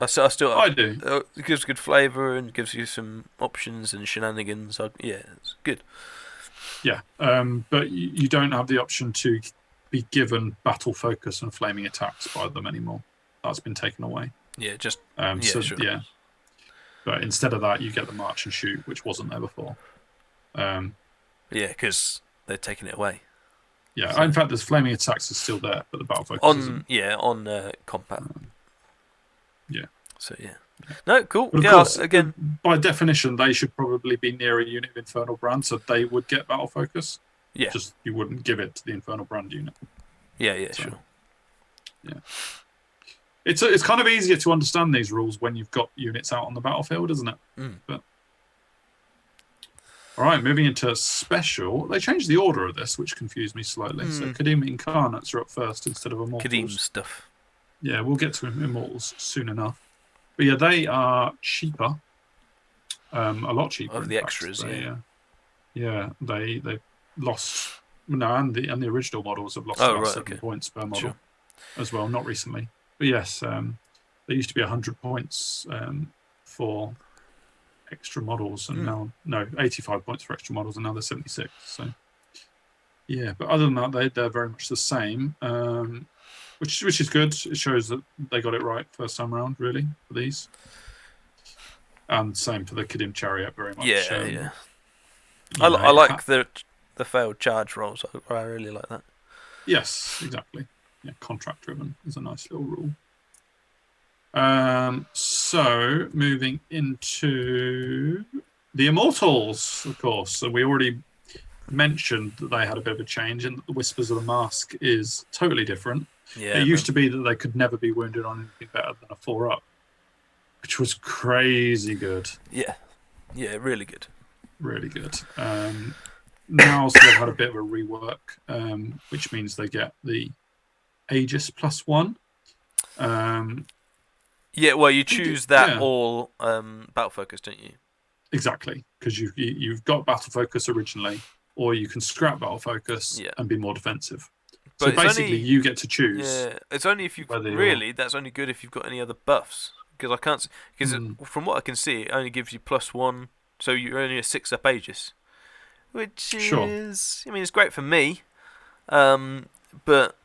I do. It gives good flavour and gives you some options and shenanigans. Yeah, it's good. Yeah, but you don't have the option to be given battle focus and flaming attacks by them anymore. That's been taken away. Yeah, just sure. Yeah, but instead of that, you get the march and shoot, which wasn't there before. Yeah, because they're taking it away. Yeah, so, in fact, there's flaming attacks is still there, but the battle focus isn't. On combat. Yeah. So yeah. No, cool. But of course, again, by definition, they should probably be near a unit of Infernal Brand, so they would get battle focus. Yeah. Just you wouldn't give it to the Infernal Brand unit. Yeah, sure. Yeah. It's kind of easier to understand these rules when you've got units out on the battlefield, isn't it? But all right, moving into special. They changed the order of this, which confused me slightly. So Kadim Incarnates are up first instead of Immortals. Kadim stuff. Yeah, we'll get to Immortals soon enough. But yeah, they are cheaper. A lot cheaper. Of the extras, yeah. They lost. No, and the original models have lost 7 points per model as well. Not recently, but yes, there used to be 100 points for extra models, and now 85 points for extra models, and now they're 76. So yeah, but other than that, they're very much the same, which is good. It shows that they got it right first time around, really, for these. And same for the Kadim Chariot, very much. Yeah. I like the failed charge rolls. I really like that. Yes, exactly. Yeah, contract driven is a nice little rule. So moving into the Immortals, of course. So we already mentioned that they had a bit of a change, and that the Whispers of the Mask is totally different. Yeah, it used to be that they could never be wounded on anything better than a 4-up, which was crazy good. Yeah, really good. Really good. Now they've had a bit of a rework, which means they get the Aegis +1. Yeah, well, you choose that all battle focus, don't you? Exactly, because you've got battle focus originally, or you can scrap battle focus and be more defensive. But so basically, you get to choose. Yeah, it's only if you've really. That's only good if you've got any other buffs. Because I can't. Because from what I can see, it only gives you +1, so you're only a 6-up Aegis, which is. I mean, it's great for me, but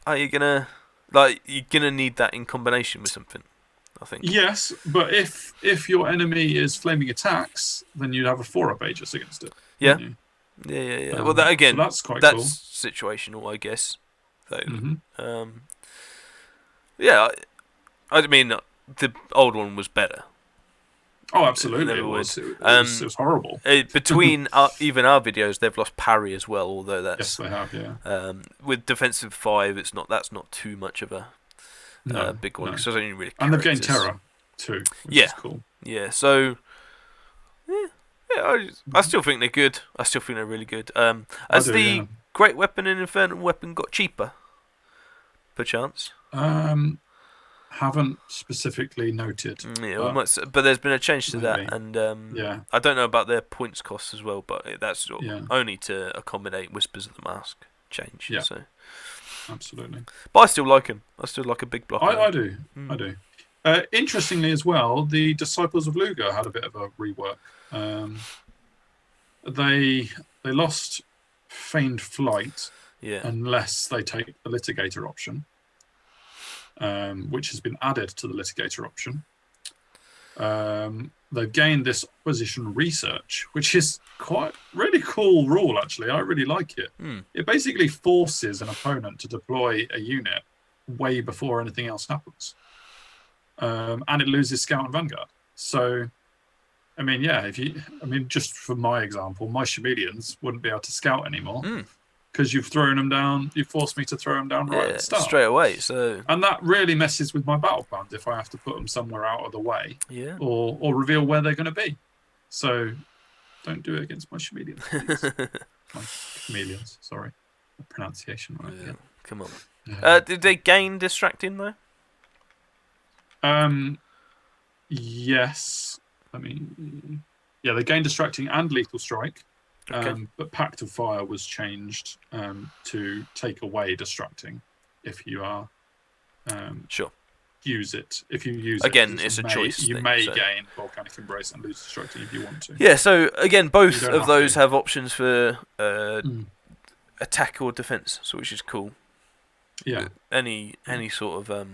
are you gonna you're gonna need that in combination with something? I think. Yes, but if your enemy is flaming attacks, then you'd have a 4-up Aegis against it. Yeah. Yeah. Well, that again, so that's quite that's cool. Situational, I guess. Though. Yeah, I mean, the old one was better. Oh, absolutely, it was. It was horrible. Between even our videos, they've lost parry as well. Although that's yes, they have. Yeah. With defensive 5, that's not too much of a big one because there's only really. And they've gained terror too, which is cool. Yeah. So. Yeah, I still think they're good. I still think they're really good. Has the Great Weapon and Infernal Weapon got cheaper? Perchance? Haven't specifically noted. But there's been a change to that, and I don't know about their points costs as well, but that's only to accommodate Whispers of the Mask change. Yeah, so. Absolutely. But I still like him. I still like a big block. I do. I do. Interestingly as well, the Disciples of Luger had a bit of a rework. They lost Feigned Flight unless they take the Litigator option, which has been added to the Litigator option. They've gained this Opposition Research, which is quite really cool rule, actually. I really like it. It basically forces an opponent to deploy a unit way before anything else happens. And it loses Scout and Vanguard. So, I mean, just for my example, my Chameleons wouldn't be able to scout anymore because you've thrown them down. You forced me to throw them down right at the start. Straight away. So, and that really messes with my battle plans if I have to put them somewhere out of the way, or reveal where they're going to be. So, don't do it against my Chameleons, please. My Chameleons, sorry, the pronunciation right. Yeah. Come on. Did they gain distracting though? Yes. I mean, they gained distracting and lethal strike, but Pact of Fire was changed to take away distracting if you are sure. use it. If you use again, it, it's a choice. You may gain Volcanic Embrace and lose Destructing if you want to. Yeah. So again, both of those to. have options for attack or defense, so which is cool. Yeah. Any sort of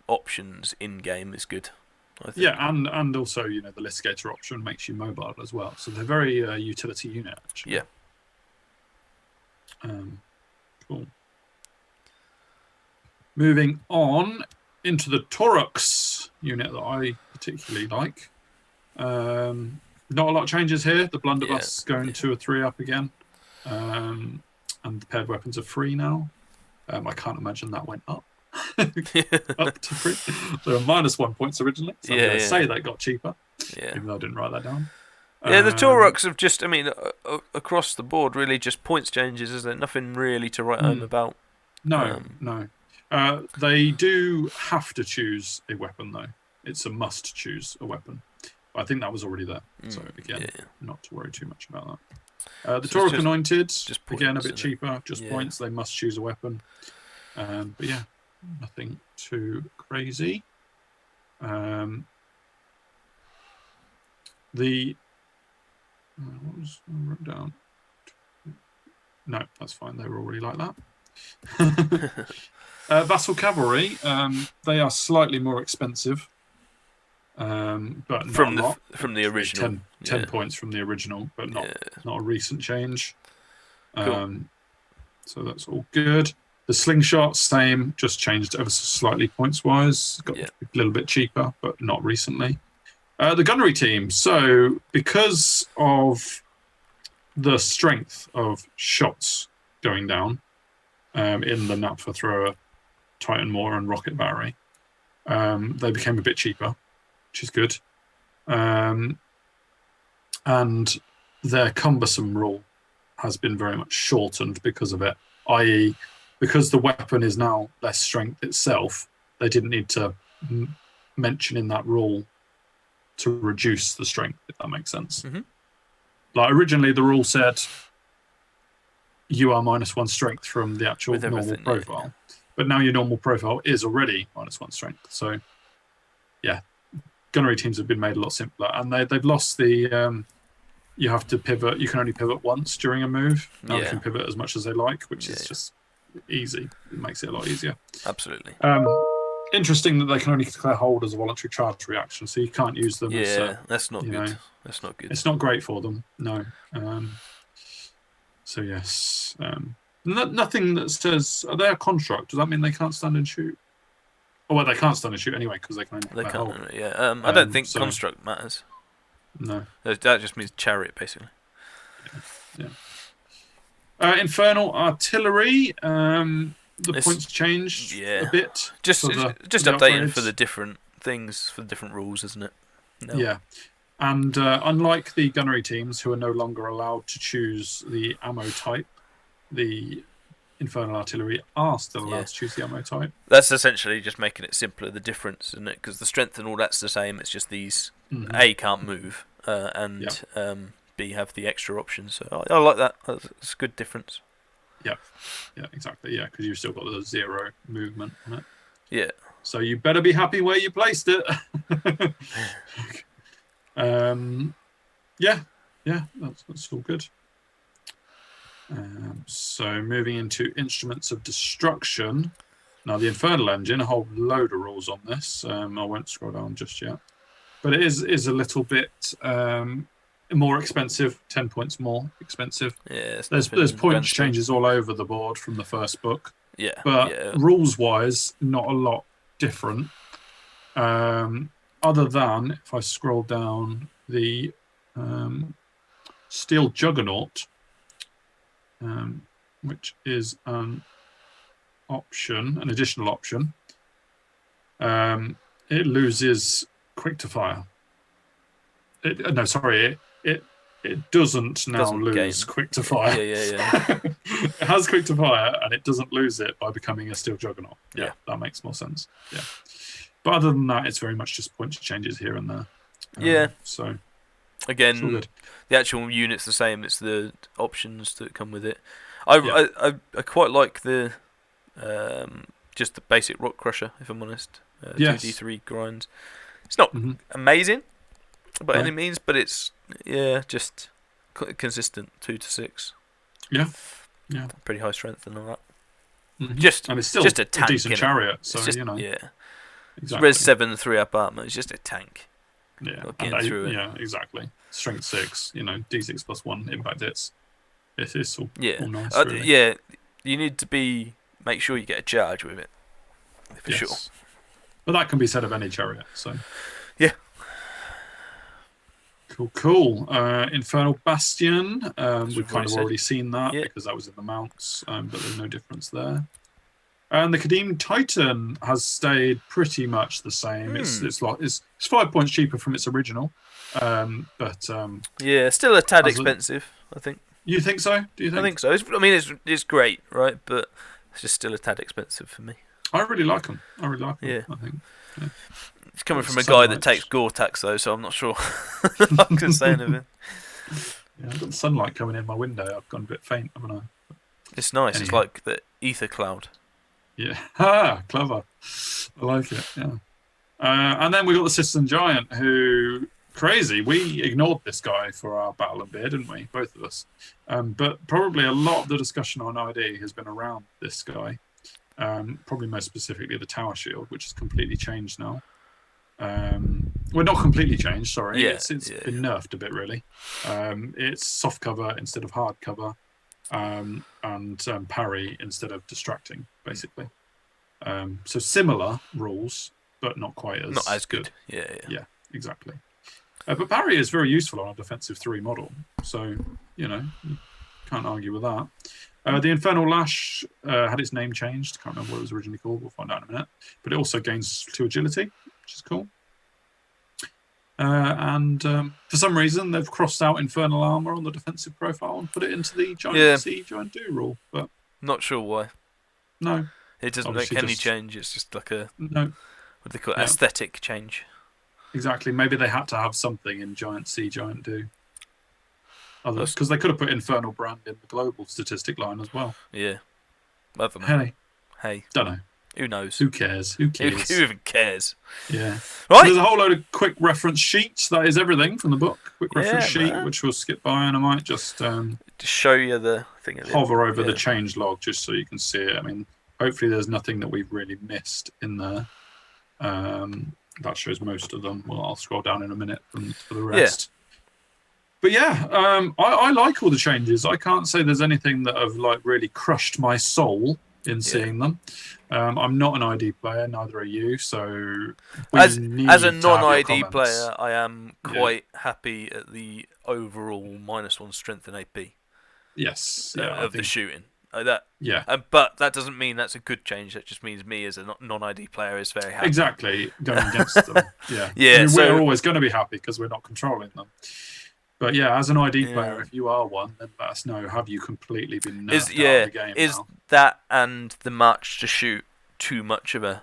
options in game is good. I think. Yeah, and also the Litigator option makes you mobile as well. So they're very utility unit actually. Yeah. Cool. Moving on into the Taurox unit that I particularly like. Not a lot of changes here. The Blunderbuss going 2 or 3 up again. And the paired weapons are free now. I can't imagine that went up. Up to free. They were -1 points originally. So I'm going to say that got cheaper. Yeah. Even though I didn't write that down. Yeah, the Taurox have just, across the board, really just points changes, isn't it? Nothing really to write home about. No, no. They do have to choose a weapon, though. It's a must choose a weapon. I think that was already there. So, again, not to worry too much about that. The Taurox Anointed, again, a bit cheaper. Just points. They must choose a weapon. But yeah, nothing too crazy. What was wrote down? No, that's fine. They were already like that. Vassal Cavalry, they are slightly more expensive, but from not from the original. 10 points from the original, but not a recent change. Cool. So that's all good. The Slingshot, same, just changed ever so slightly points wise. Got a little bit cheaper, but not recently. The Gunnery team. So because of the strength of shots going down in the Naphtha Thrower, Titan Maw, and Rocket Battery, they became a bit cheaper, which is good. And their cumbersome rule has been very much shortened because of it, i.e., because the weapon is now less strength itself, they didn't need to mention in that rule to reduce the strength, if that makes sense. Like originally the rule said you are -1 strength from the actual normal profile, but now your normal profile is already -1 strength. So yeah, gunnery teams have been made a lot simpler, and they've lost the you have to pivot. You can only pivot once during a move. Now they can pivot as much as they like, which is just easy. It makes it a lot easier. Absolutely. Interesting that they can only declare hold as a voluntary charge reaction, so you can't use them. Yeah, that's not good. That's not good. It's not great for them. No. So yes, nothing that says are they a construct. Does that mean they can't stand and shoot? Oh, well, they can't stand and shoot anyway because they can only declare hold. Yeah. I don't think construct matters. No. That just means chariot, basically. Yeah. Infernal Artillery. The points changed a bit. Just updating for the different things, for the different rules, isn't it? No. Yeah. And unlike the gunnery teams, who are no longer allowed to choose the ammo type, the Infernal Artillery are still allowed to choose the ammo type. That's essentially just making it simpler, the difference, isn't it? Because the strength and all that's the same. It's just these A can't move, and B have the extra options. So I like that. It's a good difference. Yeah, exactly. Yeah, because you've still got the 0 movement on it. Yeah. So you better be happy where you placed it. That's all good. So moving into Instruments of Destruction. Now the Infernal Engine, a whole load of rules on this. I won't scroll down just yet, but it is a little bit more expensive, 10 points more expensive. Yeah, there's point changes all over the board from the first book. Yeah, but rules wise, not a lot different. Other than if I scroll down, the Steel Juggernaut, which is an additional option. It loses quick to fire. It doesn't now lose quick to fire. Yeah. It has quick to fire, and it doesn't lose it by becoming a Steel Juggernaut. Yeah, that makes more sense. Yeah, but other than that, it's very much just points changes here and there. So again, the actual unit's the same. It's the options that come with it. I quite like the just the basic Rock Crusher, if I'm honest. Yes. 2d3 grinds. It's not amazing by any means, but it's just consistent 2 to 6. Yeah. Pretty high strength and all that. And it's still just a tank, decent chariot, so just, Exactly. It's Res 7, 3-up armor. It's just a tank. Yeah, through it. Yeah, exactly. Strength 6, D6 plus 1 impact hits. It's all nice, really. You need to make sure you get a charge with it, for sure. But that can be said of any chariot, so... Yeah. Cool. Infernal Bastion, we've kind of already seen that because that was in the mounts, but there's no difference there. And the Kadim Titan has stayed pretty much the same. It's 5 points cheaper from its original, but still a tad expensive, I think. You think so? Do you think? I think so. It's great, right? But it's just still a tad expensive for me. I really like them. I think. Yeah. It's coming from a guy that takes Gore-Tex though, so I'm not sure I can say anything. Yeah, I've got the sunlight coming in my window. I've gone a bit faint, haven't I? It's nice. Anyhow. It's like the ether cloud. Yeah, clever. I like it. Yeah. And then we got the Citizen Giant, who crazy. We ignored this guy for our Battle and Beer, didn't we? Both of us. But probably a lot of the discussion on ID has been around this guy. Probably most specifically the Tower Shield, which has completely changed now. Well, not completely changed. Sorry, it's been nerfed a bit, really. It's soft cover instead of hard cover. And parry instead of distracting, basically. So similar rules, but not quite as good. Yeah, exactly. But parry is very useful on a defensive 3 model, so you can't argue with that. The Infernal Lash had its name changed. Can't remember what it was originally called. We'll find out in a minute. But it also gains 2 agility, which is cool. And for some reason, they've crossed out Infernal Armor on the defensive profile and put it into the Giant C, Giant Do rule. But not sure why. No. It doesn't make any change. It's just like a what do they call it? Aesthetic change. Exactly. Maybe they had to have something in Giant C, Giant Do. Because they could have put Infernal Brand in the global statistic line as well. Yeah. I don't know. Hey. Don't know. Who knows? Who cares? Who even cares? Yeah. Right. So there's a whole load of quick reference sheets. That is everything from the book. Quick reference sheet, which we'll skip by, and I might just show you the thing. Hover over the changelog just so you can see it. I mean, hopefully there's nothing that we've really missed in there. That shows most of them. Well, I'll scroll down in a minute for the rest. But I like all the changes. I can't say there's anything that have really crushed my soul in seeing them. I'm not an ID player, neither are you. So as a non-ID player, I am quite happy at the overall -1 strength and AP. Yes, of the shooting. But that doesn't mean that's a good change. That just means me as a non-ID player is very happy. Exactly, going against them. We're always going to be happy because we're not controlling them. But as an ID player, if you are one, then let us know. Have you completely been nerfed out of the game now? That and the march to shoot too much of a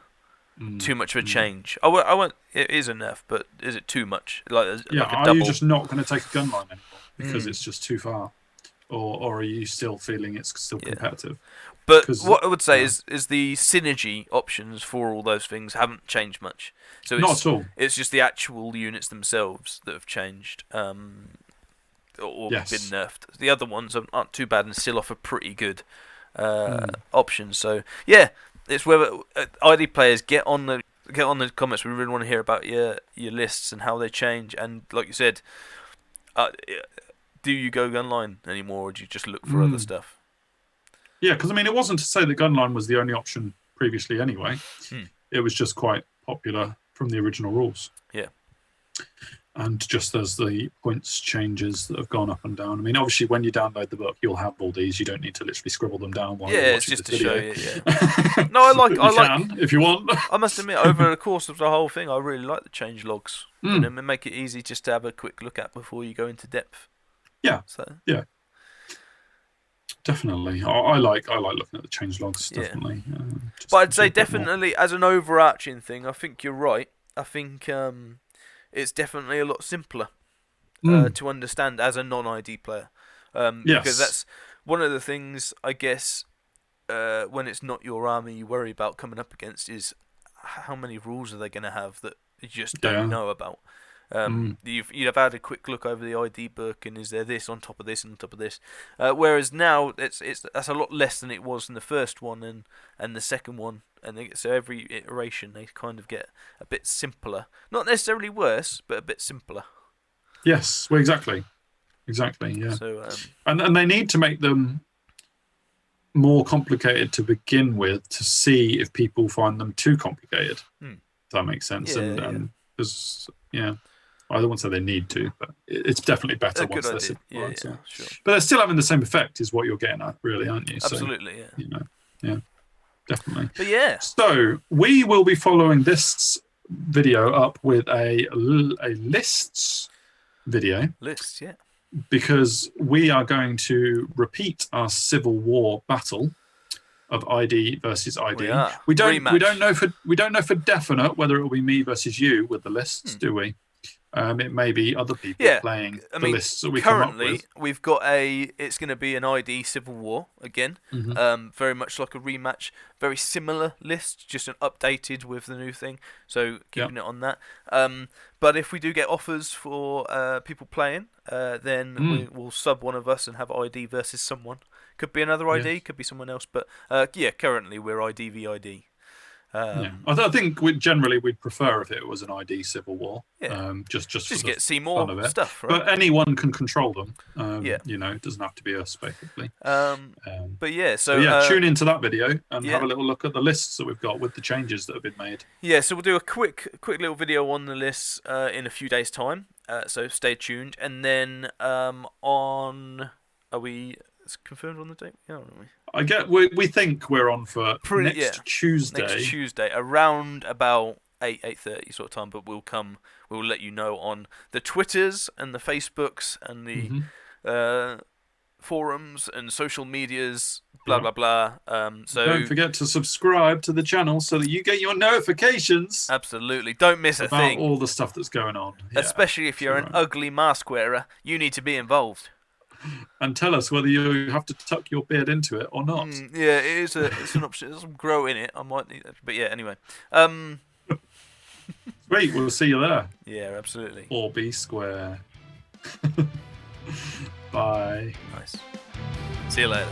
change? I won't. It is a nerf, but is it too much? Are you just not going to take a gun line anymore because it's just too far, or are you still feeling it's still competitive? But what I would say is the synergy options for all those things haven't changed much. So not at all. It's just the actual units themselves that have changed. Or been nerfed. The other ones aren't too bad and still offer pretty good options. So it's whether ID players get on the comments. We really want to hear about your lists and how they change. And like you said, do you go gunline anymore, or do you just look for other stuff? Yeah, because it wasn't to say that gunline was the only option previously anyway. It was just quite popular from the original rules. Yeah. And just as the points changes that have gone up and down. Obviously, when you download the book, you'll have all these. You don't need to literally scribble them down while you're watching it's just this to video. show you. No, I like. Can, if you want. I must admit, over the course of the whole thing, I really like the change logs. And make it easy just to have a quick look at before you go into depth. Yeah. Definitely, I like looking at the change logs. Definitely, but I'd say definitely as an overarching thing, I think you're right. I think it's definitely a lot simpler to understand as a non-ID player. Because that's one of the things, I guess, when it's not your army you worry about coming up against is how many rules are they going to have that you just don't know about? You'd have had a quick look over the ID book, and is there this on top of this and on top of this? Whereas now that's a lot less than it was in the first one and the second one, and so every iteration they kind of get a bit simpler, not necessarily worse, but a bit simpler. Yes, well, exactly, yeah. So and they need to make them more complicated to begin with to see if people find them too complicated. If that makes sense. And because I don't want to say they need to, but it's definitely better once they're simplified. Sure. But they're still having the same effect, is what you're getting at, really, aren't you? Absolutely, yeah, definitely. But yeah. So we will be following this video up with a lists video. Lists, yeah. Because we are going to repeat our Civil War battle of ID versus ID. We don't know for definite whether it will be me versus you with the lists, do we? It may be other people playing the lists that we come up with. Currently, we've got it's going to be an ID Civil War again. Very much like a rematch. Very similar list, just an updated with the new thing. So keeping it on that. But if we do get offers for people playing, then we'll sub one of us and have ID versus someone. Could be another ID, could be someone else. But currently we're ID v ID. I think we'd prefer if it was an ID Civil War. Just get see more stuff, right? But anyone can control them. It doesn't have to be us, basically. So tune into that video and have a little look at the lists that we've got with the changes that have been made. Yeah, so we'll do a quick little video on the lists in a few days' time. So stay tuned, and then it's confirmed on the date? Yeah, aren't we? We think we're on for next Tuesday. Next Tuesday, around about 8:30 sort of time. But we'll let you know on the Twitters and the Facebooks and the forums and social medias. Blah blah blah. So don't forget to subscribe to the channel so that you get your notifications. Absolutely, don't miss a thing. About all the stuff that's going on. Especially if you're an ugly mask wearer, you need to be involved. And tell us whether you have to tuck your beard into it or not. It's an option. There's some grow in it. I might need that. But anyway. Sweet, we'll see you there. Yeah, absolutely. Or be square. Bye. Nice. See you later.